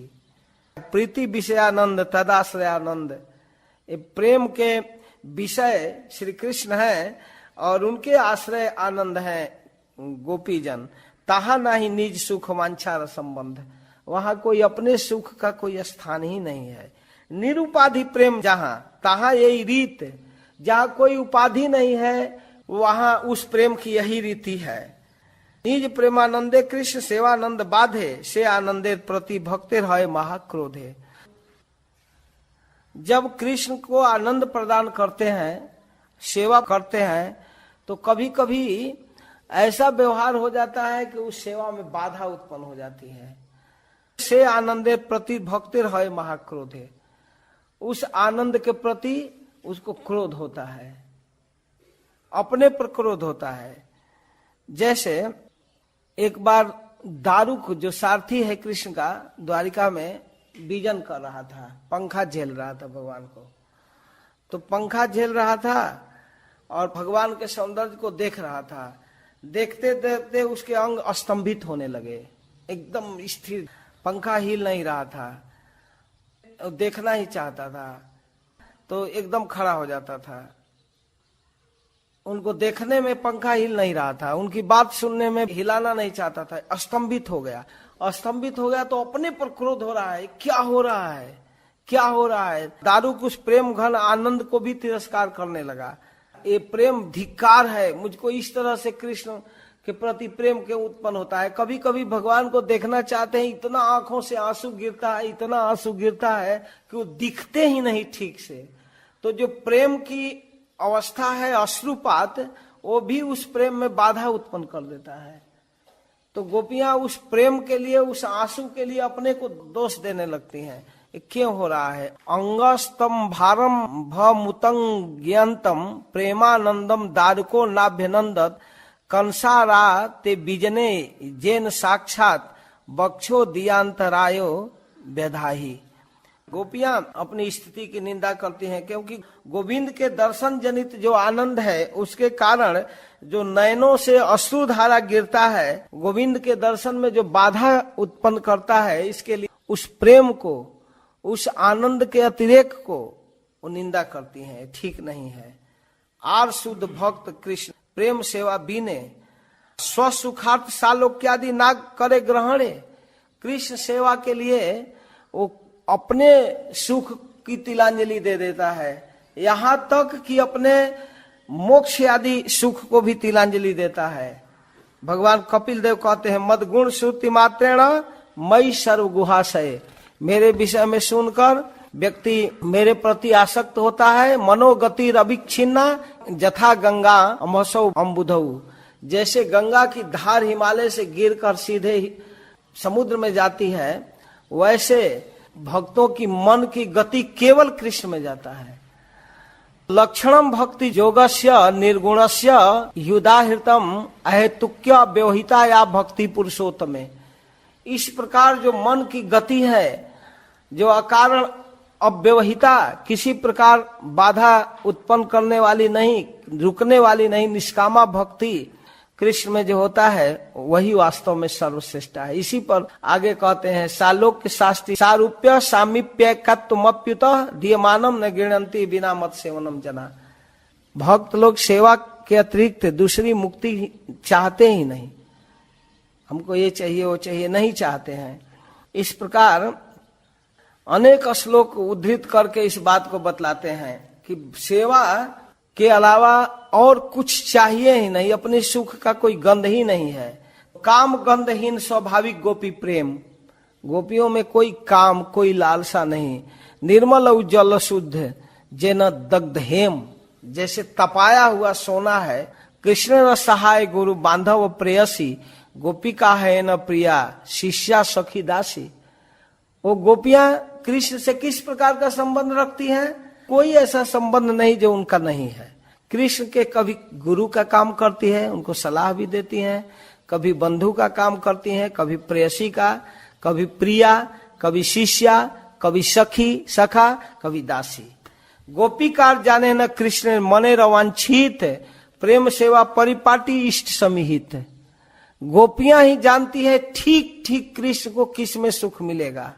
प्रीति विषयानंद तदाश्रयानंद, ये प्रेम के विषय श्री कृष्ण है और उनके आश्रय आनंद है गोपी जन। ताहा नाही निज सुख वांछा संबंध, वहां कोई अपने सुख का कोई स्थान ही नहीं है। निरुपाधि प्रेम जहां, तहां यही रीत। जहां कोई उपाधि नहीं है वहां उस प्रेम की यही रीति है। निज प्रेमानंदे कृष्ण सेवानंद बाधे, से आनंदे प्रति भक्ते रहे महाक्रोधे। जब कृष्ण को आनंद प्रदान करते हैं सेवा करते हैं तो कभी कभी ऐसा व्यवहार हो जाता है कि उस सेवा में बाधा उत्पन्न हो जाती है। से आनंदे प्रति भक्तिर है महाक्रोधे, उस आनंद के प्रति उसको क्रोध होता है, अपने पर क्रोध होता है। जैसे एक बार दारुक जो सारथी है कृष्ण का, द्वारिका में बीजन कर रहा था, पंखा झेल रहा था भगवान को। तो पंखा झेल रहा था और भगवान के सौंदर्य को देख रहा था। देखते देखते उसके अंग स्तंभित होने लगे, एकदम स्थिर, पंखा हिल नहीं रहा था, देखना ही चाहता था तो एकदम खड़ा हो जाता था। उनको देखने में पंखा हिल नहीं रहा था, उनकी बात सुनने में हिलाना नहीं चाहता था, स्तंभित हो गया। स्तंभित हो गया तो अपने पर क्रोध हो रहा है, क्या हो रहा है, क्या हो रहा है। दारुक उस प्रेम घन आनंद को भी तिरस्कार करने लगा। ये प्रेम धिक्कार है, मुझको इस तरह से कृष्ण के प्रति प्रेम क्यों उत्पन्न होता है। कभी कभी भगवान को देखना चाहते हैं, इतना आंखों से आंसू गिरता है, इतना आंसू गिरता है कि वो दिखते ही नहीं ठीक से। तो जो प्रेम की अवस्था है अश्रुपात, वो भी उस प्रेम में बाधा उत्पन्न कर देता है। तो गोपियां उस प्रेम के लिए, उस आंसू के लिए अपने को दोष देने लगती हैं। क्यों हो रहा है। अंगस्तम भारम भमुतं ज्ञानतम प्रेमानंदम दारुको नाभ्यनंदत कंसारा ते बीजने जैन साक्षात बक्षो दियांतरायो व्यधाही। गोपियां अपनी स्थिति की निंदा करती हैं क्योंकि गोविंद के दर्शन जनित जो आनंद है उसके कारण जो नयनों से अश्रुधारा गिरता है, गोविंद के दर्शन में जो बाधा उत्पन्न करता है, इसके लिए उस प्रेम को, उस आनंद के अतिरेक को वो निंदा करती हैं, ठीक नहीं है। आर शुद्ध भक्त कृष्ण प्रेम सेवा बीने स्वसुखार्थ सालोक्यादि नाग करे ग्रहणे। कृष्ण सेवा के लिए वो अपने सुख की तिलांजलि दे देता है, यहाँ तक कि अपने मोक्ष आदि सुख को भी तिलांजलि देता है। भगवान कपिल देव कहते हैं, मद गुण श्रुति मात्रेण मई सर्व गुहाशय। मेरे विषय में सुनकर व्यक्ति मेरे प्रति आसक्त होता है। मनोगति अविच्छिन्ना जथा गंगा अमसौ अम्बुधौ। जैसे गंगा की धार हिमालय से गिरकर सीधे समुद्र में जाती है, वैसे भक्तों की मन की गति केवल कृष्ण में जाता है। लक्षणम भक्ति योगस्य निर्गुणस्य युदाहृतम अहेतुक्य व्यवहिता या भक्ति पुरुषोत्तमे। इस प्रकार जो मन की गति है, जो अकारण अव्यवहिता, किसी प्रकार बाधा उत्पन्न करने वाली नहीं, रुकने वाली नहीं, निष्कामा भक्ति कृष्ण में जो होता है वही वास्तव में सर्वश्रेष्ठ है। इसी पर आगे कहते हैं, सालोक्य शास्त्री सारूप्य सामीप्य कत्वमप्युत दीयमानम न गृह्णन्ति बिना मत सेवनम जना। भक्त लोग सेवा के अतिरिक्त दूसरी मुक्ति चाहते ही नहीं, हमको ये चाहिए वो चाहिए नहीं चाहते हैं। इस प्रकार अनेक श्लोक उद्धृत करके इस बात को बतलाते हैं कि सेवा के अलावा और कुछ चाहिए ही नहीं, अपने सुख का कोई गंध ही नहीं है। काम गंधहीन स्वाभाविक गोपी प्रेम, गोपियों में कोई काम, कोई लालसा नहीं। निर्मल उज्ज्वल शुद्ध जेन दग्ध हेम, जैसे तपाया हुआ सोना है। कृष्ण न सहाय गुरु बांधव प्रेयसी, गोपिका है न प्रिया शिष्या सखी दासी। वो गोपियां कृष्ण से किस प्रकार का संबंध रखती हैं? कोई ऐसा संबंध नहीं जो उनका नहीं है। कृष्ण के कभी गुरु का काम करती है, उनको सलाह भी देती हैं, कभी बंधु का काम करती हैं, कभी प्रेयसी का, कभी प्रिया, कभी शिष्या, कभी सखी सखा, कभी दासी। गोपीकार जाने न कृष्ण मने रवांछित, प्रेम सेवा परिपाटी इष्ट समिहित। गोपियां ही जानती है ठीक ठीक कृष्ण को किस में सुख मिलेगा।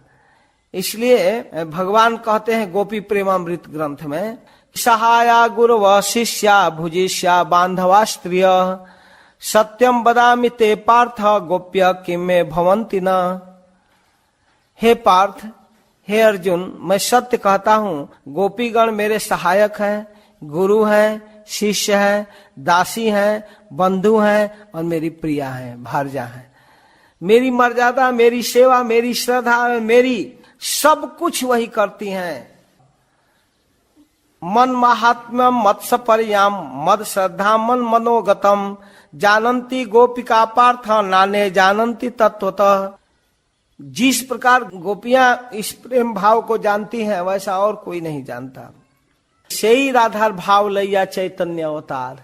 इसलिए भगवान कहते हैं गोपी प्रेमामृत ग्रंथ में, सहाया गुरव शिष्या भुजिष्या बांधवा स्त्रिय सत्यम बदामि ते पार्थ गोप्य किम में भवंति न। हे पार्थ, हे अर्जुन, मैं सत्य कहता हूँ, गोपीगण मेरे सहायक हैं, गुरु हैं, शिष्य हैं, दासी हैं, बंधु हैं और मेरी प्रिया हैं, भार्या हैं। मेरी मर्यादा, मेरी सेवा, मेरी श्रद्धा, मेरी सब कुछ वही करती हैं। मन महात्म्यम मत्स्य पर्याम मद श्रद्धा मन मनोगतम जानंती गोपिका पार्थ नाने जानंती तत्वतः। जिस प्रकार गोपियां इस प्रेम भाव को जानती हैं वैसा और कोई नहीं जानता। सेई राधा भाव लैया चैतन्य अवतार,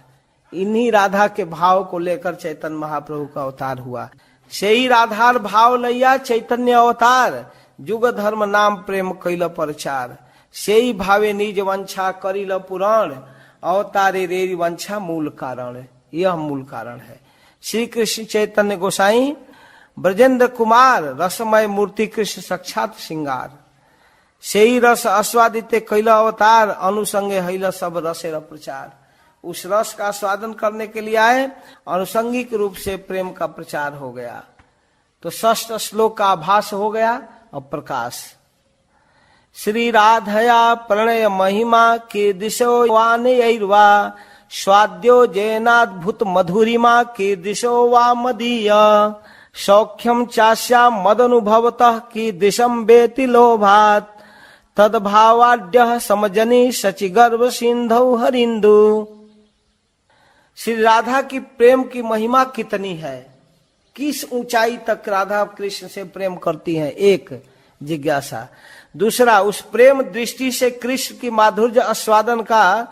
इन्हीं राधा के भाव को लेकर चैतन्य महाप्रभु का अवतार हुआ। सेई राधार भाव लैया चैतन्य अवतार, जुग धर्म नाम प्रेम कैल प्रचार। सेई भावे निज वंछा करिल पुराण, अवतारे रेरी वंछा मूल कारण। यह मूल कारण है। श्री कृष्ण चैतन्य गोसाई ब्रजेंद्र कुमार रसमय मूर्ति कृष्ण साक्षात श्रृंगार। सेई रस आस्वादित कैल अवतार, अनुसंगे हैल सब रसेर प्रचार। उस रस का आस्वादन करने के लिए आए, अनुसंगिक रूप से प्रेम का प्रचार हो गया। तो षष्ठ श्लोक का आभास हो गया और प्रकाश। श्री राधया प्रणय महिमा के दिशो वानयैर्वा, स्वाद्यो जैनाद्भुत मधुरिमा के दिशो वा मदीय। सौख्यम चास्या मदनुभवतः की दिशम बेति लोभात, तद्भावाड्य समजनी सचि गर्भ सिंधु हरिंदु। श्री राधा की प्रेम की महिमा कितनी है, किस ऊंचाई तक राधा कृष्ण से प्रेम करती हैं, एक जिज्ञासा। दूसरा, उस प्रेम दृष्टि से कृष्ण की माधुर्य आस्वादन का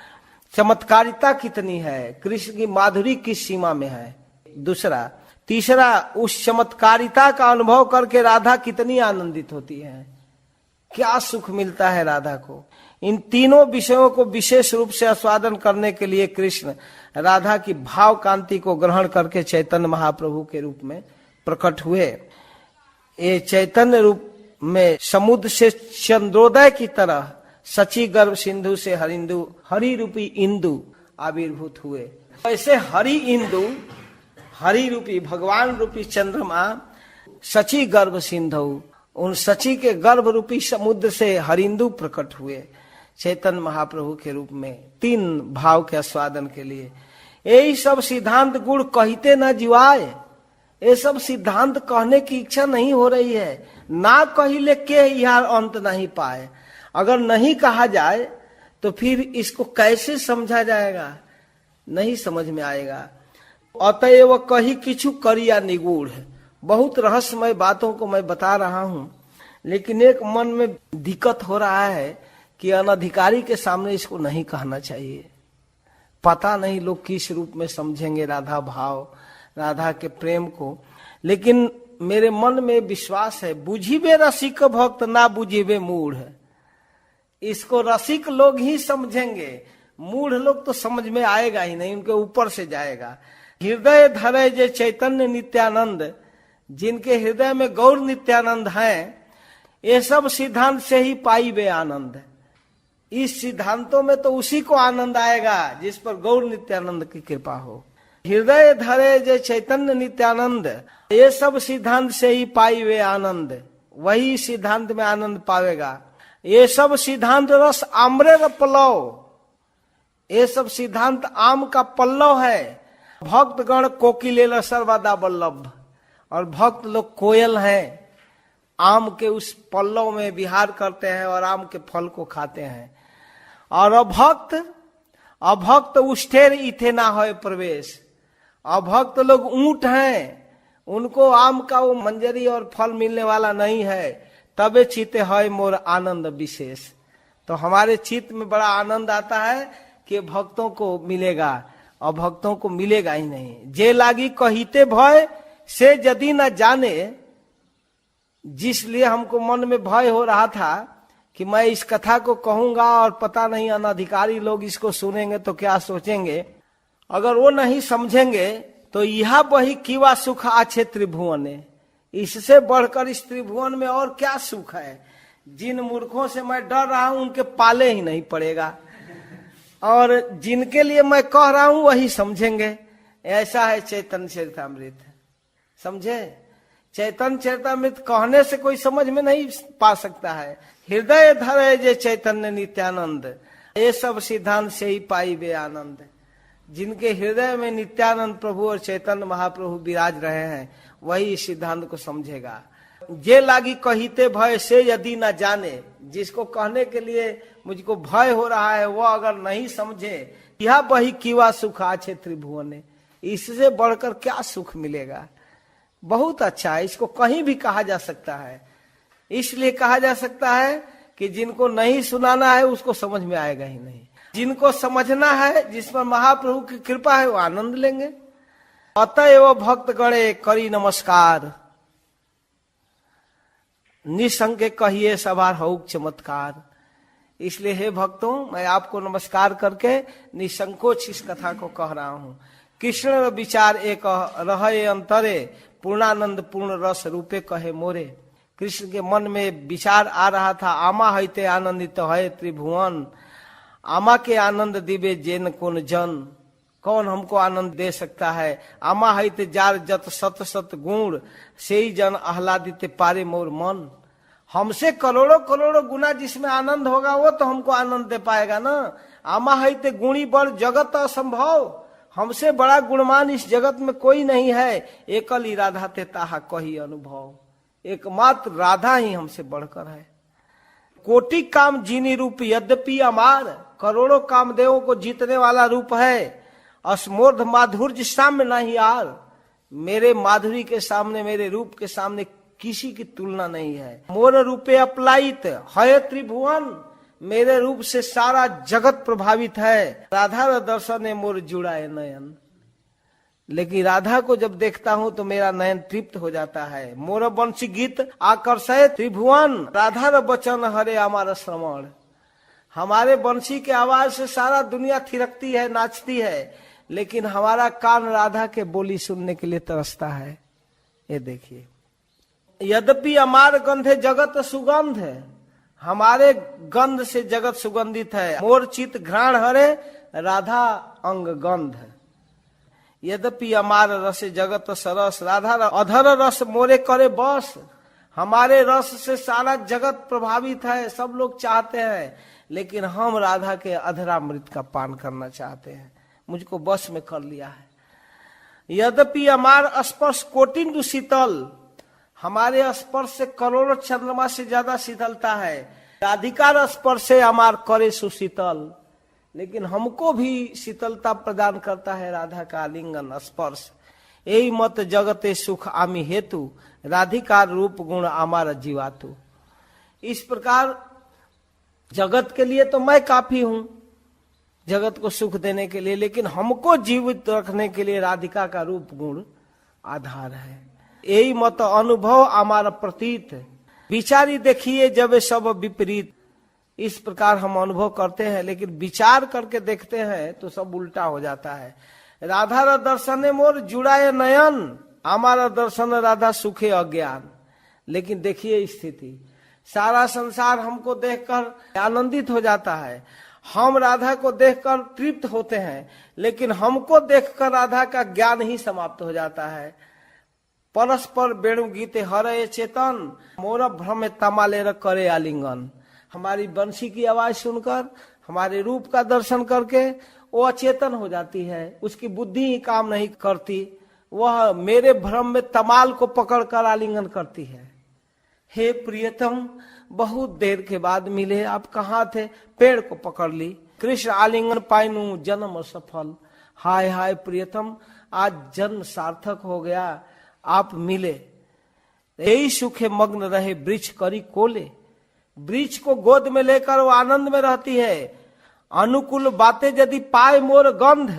चमत्कारिता कितनी है, कृष्ण की माधुरी किस सीमा में है। दूसरा, तीसरा, उस चमत्कारिता का अनुभव करके राधा कितनी आनंदित होती है, क्या सुख मिलता है राधा को। इन तीनों विषयों को विशेष रूप से आस्वादन करने के लिए कृष्ण राधा की भाव कांति को ग्रहण करके चैतन्य महाप्रभु के रूप में प्रकट हुए। ये चैतन्य रूप में समुद्र से चंद्रोदय की तरह सची गर्भ सिंधु से हरिंदु, हरि रूपी इंदु आविर्भूत हुए। ऐसे हरि इंदु, हरि रूपी भगवान रूपी चंद्रमा सची गर्भ सिंधु, उन सची के गर्भ रूपी समुद्र से हरिंदु प्रकट हुए चैतन्य महाप्रभु के रूप में, तीन भाव के आस्वादन के लिए। यही सब सिद्धांत गुण कहते न जीवाए, ये सब सिद्धांत कहने की इच्छा नहीं हो रही है। ना कहिले के यार अंत नहीं पाए। अगर नहीं कहा जाए तो फिर इसको कैसे समझा जाएगा, नहीं समझ में आएगा। अतएव कही किछु करिया निगूढ़। बहुत रहस्यमय बातों को मैं बता रहा हूं, लेकिन एक मन में दिक्कत हो रहा है कि अनधिकारी के सामने इसको नहीं कहना चाहिए। पता नहीं लोग किस रूप में समझेंगे राधा भाव, राधा के प्रेम को। लेकिन मेरे मन में विश्वास है, बुझिबे रसिक भक्त ना बुझिबे मूढ़। इसको रसिक लोग ही समझेंगे, मूढ़ लोग तो समझ में आएगा ही नहीं, उनके ऊपर से जाएगा। हृदय धरे जे चैतन्य नित्यानंद, जिनके हृदय में गौर नित्यानंद हैं, ये सब सिद्धांत से ही पाई वे आनंद। इस सिद्धांतों में तो उसी को आनंद आएगा जिस पर गौर नित्यानंद की कृपा हो। हृदय धरे जे चैतन्य नित्यानंद, ये सब सिद्धांत से ही पाई वे आनंद, वही सिद्धांत में आनंद पावेगा। ये सब सिद्धांत रस आम्रे पल्लव, ये सब सिद्धांत आम का पल्लव है। भक्त गण कोकिलेल सर्वदा बल्लभ, और भक्त लोग कोयल हैं, आम के उस पल्लव में विहार करते हैं और आम के फल को खाते हैं। और अभक्त उष्ठेर इथे ना होए प्रवेश, अभक्त लोग ऊंट हैं, उनको आम का वो मंजरी और फल मिलने वाला नहीं है। तबे चिते है मोर आनंद विशेष। तो हमारे चित्त में बड़ा आनंद आता है कि भक्तों को मिलेगा, और भक्तों को मिलेगा ही नहीं। जे लागी कहिते भय से यदि न जाने, जिसलिए हमको मन में भय हो रहा था कि मैं इस कथा को कहूंगा और पता नहीं अनधिकारी लोग इसको सुनेंगे तो क्या सोचेंगे। अगर वो नहीं समझेंगे तो यह वही कीवा सुख आछे त्रिभुवन, इससे बढ़कर इस त्रिभुवन में और क्या सुख है। जिन मूर्खों से मैं डर रहा हूं उनके पाले ही नहीं पड़ेगा, और जिनके लिए मैं कह रहा हूं वही समझेंगे। ऐसा है चैतन्य चरितामृत, समझे। चैतन्य चरितामृत कहने से कोई समझ में नहीं पा सकता है। हृदय धरे जे चैतन्य नित्यानंद, ये सब सिद्धांत से ही पाई वे आनंद। जिनके हृदय में नित्यानंद प्रभु और चैतन्य महाप्रभु विराज रहे हैं, वही इस सिद्धांत को समझेगा। जे लागी कहिते भय से यदि न जाने, जिसको कहने के लिए मुझको भय हो रहा है, वो अगर नहीं समझे, यह वही कीवा सुख आछे त्रिभुवन, इससे बढ़कर क्या सुख मिलेगा। बहुत अच्छा है, इसको कहीं भी कहा जा सकता है। इसलिए कहा जा सकता है कि जिनको नहीं सुनाना है उसको समझ में आएगा ही नहीं, जिनको समझना है, जिस पर महाप्रभु की कृपा है, वो आनंद लेंगे। अतएव भक्त गणे करी नमस्कार, निसंग कहिए सवार हो चमत्कार। इसलिए हे भक्तों, मैं आपको नमस्कार करके निसंकोच इस कथा को कह रहा हूं। कृष्ण विचार एक रहे अंतरे, पूर्णानंद पूर्ण रस रूपे कहे मोरे। कृष्ण के मन में विचार आ रहा था, आमा हैते आनंदित है त्रिभुवन, आमा के आनंद दिवे जेन कोन जन, कौन हमको आनंद दे सकता है। आमा हैते जार जत सत सत गुण, से ही जन आह्लादित पारे मोर मन। हमसे करोड़ों करोड़ों गुना जिसमें आनंद होगा वो तो हमको आनंद दे पाएगा ना। आमा हैते गुणी बड़ जगत असंभव, हमसे बड़ा गुणमान इस जगत में कोई नहीं है। एकल ही राधा ते ताहा कही अनुभव, एकमात्र राधा ही हमसे बढ़कर है। कोटि काम जीनी रूप यद्यपि अमार, करोड़ों कामदेवों को जीतने वाला रूप है। असमोर्ध माधुर्य साम्य नहीं यार, मेरे माधुरी के सामने, मेरे रूप के सामने किसी की तुलना नहीं है। मोर रूपे अपलायित है त्रिभुवन, मेरे रूप से सारा जगत प्रभावित है। राधा दर्शन ने मोर जुड़ाए नयन, लेकिन राधा को जब देखता हूं तो मेरा नयन तृप्त हो जाता है। मोर वंशी गीत आकर्षय त्रिभुवन, राधा वचन हरे हमारा श्रवण। हमारे वंशी के आवाज से सारा दुनिया थिरकती है, नाचती है, लेकिन हमारा कान राधा के बोली सुनने के लिए तरसता है। ये देखिए, यद्यपि अमार गंधे जगत सुगंध है, हमारे गंध से जगत सुगंधित है। मोर चित घ्राण हरे राधा अंग गंध, यद्यपि अमार रस जगत सरस, राधा अधर रस मोरे करे बस। हमारे रस से सारा जगत प्रभावित है, सब लोग चाहते हैं, लेकिन हम राधा के अधरामृत का पान करना चाहते हैं। मुझको बस में कर लिया है। यद्यपि अमार स्पर्श कोटिंदु शीतल, हमारे स्पर्श से करोड़ों चंद्रमा से ज्यादा शीतलता है। राधिका स्पर्श से अमार करे सुशीतल, लेकिन हमको भी शीतलता प्रदान करता है राधा का आलिंगन स्पर्श। यही मत जगते सुख आमी हेतु, राधिका रूप गुण आमार जीवातु। इस प्रकार जगत के लिए तो मैं काफी हूं, जगत को सुख देने के लिए, लेकिन हमको जीवित रखने के लिए राधिका का रूप गुण आधार है। यही मत अनुभव हमारा प्रतीत, विचारी देखिए जब सब विपरीत। इस प्रकार हम अनुभव करते हैं, लेकिन विचार करके देखते हैं तो सब उल्टा हो जाता है। राधा दर्शन मोर जुड़ाए नयन, हमारा दर्शन राधा सुखे अज्ञान। लेकिन देखिए स्थिति, सारा संसार हमको देखकर आनंदित हो जाता है, हम राधा को देखकर तृप्त होते हैं, लेकिन हमको देखकर राधा का ज्ञान ही समाप्त हो जाता है। परस्पर वेणु गीते हरे चेतन, मोर भ्रम तमाले करे आलिंगन। हमारी बंसी की आवाज सुनकर, हमारे रूप का दर्शन करके वो अचेतन हो जाती है, उसकी बुद्धि ही काम नहीं करती, वह मेरे भ्रम में तमाल को पकड़कर आलिंगन करती है। हे प्रियतम, बहुत देर के बाद मिले, आप कहाँ थे? पेड़ को पकड़ ली, कृष्ण आलिंगन पाइनु जन्म सफल। हाय हाय प्रियतम, आज जन्म सार्थक हो गया, आप मिले। यही सुखे मग्न रहे वृक्ष करी कोले, वृक्ष को गोद में लेकर वो आनंद में रहती है। अनुकूल बातें यदि पाए मोर गंध,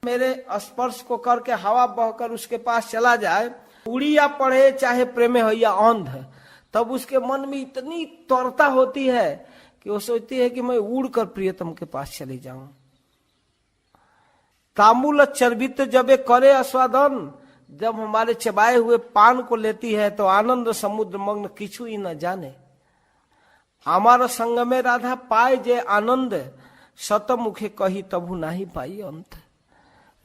मेरे स्पर्श को करके हवा बहकर उसके पास चला जाए, उड़ी या पढ़े चाहे प्रेमे हो या अंध, तब उसके मन में इतनी त्वरता होती है कि वो सोचती है कि मैं उड़कर प्रियतम के पास चली जाऊं। तामुल चर्बित जबे करे आस्वादन, जब हमारे चबाए हुए पान को लेती है तो आनंद समुद्र मग्न किछु ही न जाने। हमारा संग में राधा पाए जे आनंद, शतमुखे कही तबु नहीं पाई अंत।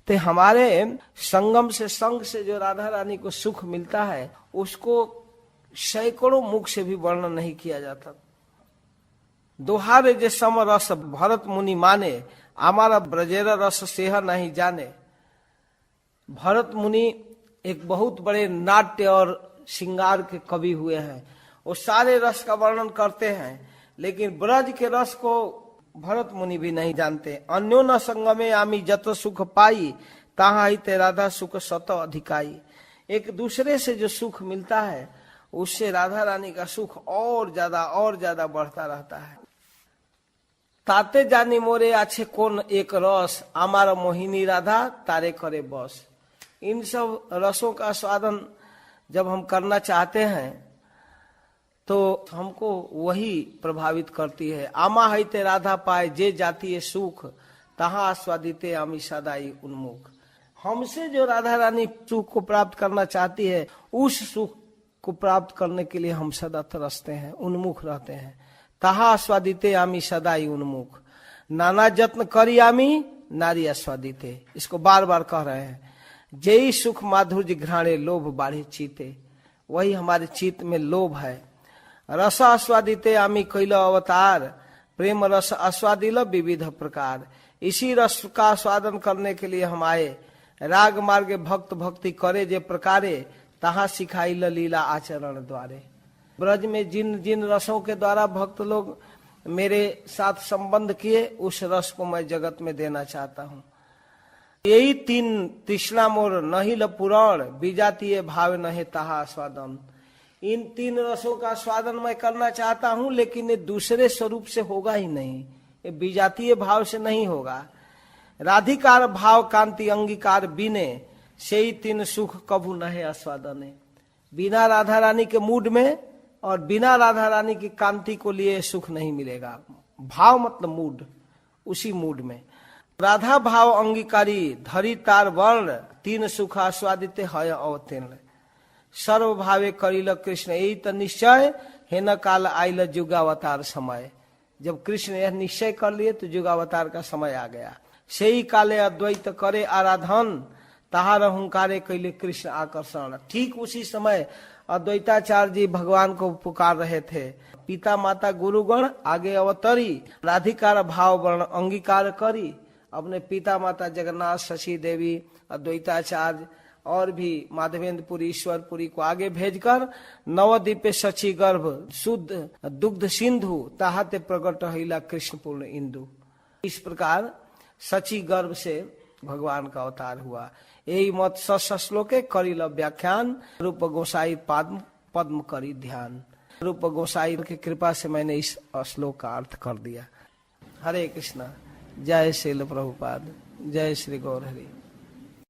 ते हमारे संगम से, संग से जो राधा रानी को सुख मिलता है, उसको सैकड़ों मुख से भी वर्णन नहीं किया जाता। दोहारे जे सम रस भरत मुनि माने, हमारा ब्रजेरा रस सेह नहीं जाने। भरत मुनि एक बहुत बड़े नाट्य और श्रृंगार के कवि हुए हैं, वो सारे रस का वर्णन करते हैं, लेकिन ब्रज के रस को भरत मुनि भी नहीं जानते। अन्यो न संगमे आमी जत सुख पाई, ताहा ही ते राधा सुख सत अधिकाई। एक दूसरे से जो सुख मिलता है उससे राधा रानी का सुख और ज्यादा बढ़ता रहता है। ताते जानी मोरे आछे कौन एक रस, आमार मोहिनी राधा तारे करे बस। इन सब रसों का स्वादन जब हम करना चाहते हैं तो हमको वही प्रभावित करती है। आमा हईते राधा पाए जे जाती है सुख, तहा आस्वादिते आमी सदाई उन्मुख। हमसे जो राधा रानी सुख को प्राप्त करना चाहती है उस सुख को प्राप्त करने के लिए हम सदा तरसते हैं, उन्मुख रहते हैं। तहा आस्वादिते आमी सदाई उन्मुख, नाना जत्न करी आमी नारी आस्वादिते। इसको बार बार कह रहे हैं। जय सुख माधुर्य घ्राणे लोभ बाढ़े चीते, वही हमारे चित्त में लोभ है। रस आस्वादिते आमी कैल अवतार, प्रेम रस आस्वादिल विविध प्रकार। इसी रस का आस्वादन करने के लिए हम आए। राग मार्गे भक्त भक्ति करे जे प्रकारे, तहा सिखाई लीला आचरण द्वारे। ब्रज में जिन जिन रसों के द्वारा भक्त लोग मेरे साथ संबंध किए, उस रस को मैं जगत में देना चाहता हूँ। यही तीन तृष्णा मोर नहिल पुराण, विजातीय भाव नहे तहा आस्वादन। इन तीन रसों का स्वादन मैं करना चाहता हूँ, लेकिन ये दूसरे स्वरूप से होगा ही नहीं, ये विजातीय भाव से नहीं होगा। राधिकार भाव कांति अंगीकार बिने, से ही तीन सुख कभू नहे आस्वादने। बिना राधा रानी के मूड में और बिना राधा रानी की कांति को लिए सुख नहीं मिलेगा। भाव मतलब मूड, उसी मूड में। राधा भाव अंगीकारी धरी तार वर्ण, तीन सुख आस्वादित है अवतीर्ण। सर्व भावे करिल कृष्ण यही तो निश्चय, हे न काल आइल युगावतार समय। जब कृष्ण यह निश्चय कर लिए तो युगावतार का समय आ गया। सही काले अद्वैत करे आराधन, तहार हुंकारे कैले कृष्ण आकर्षण। ठीक उसी समय अद्वैताचार्य जी भगवान को पुकार रहे थे। पिता माता गुरुगण आगे अवतरी, राधिकार भाव वर्ण अंगीकार करी। अपने पिता माता जगन्नाथ, शशि देवी, अद्वैताचार्य और भी माधवेंद्रपुरी, ईश्वरपुरी को आगे भेजकर नवद्वीपे शची गर्भ शुद्ध दुग्ध सिंधु, ताहते प्रकट हिला कृष्ण पूर्ण इंदु। इस प्रकार शची गर्भ से भगवान का अवतार हुआ। यही मत श्लोके करिल व्याख्यान, रूप गोसाई पद्म करी ध्यान। रूप गोसाई की कृपा से मैंने इस श्लोक का अर्थ कर दिया। हरे कृष्णा। जय श्रील प्रभुपाद। जय श्री गौर हरि।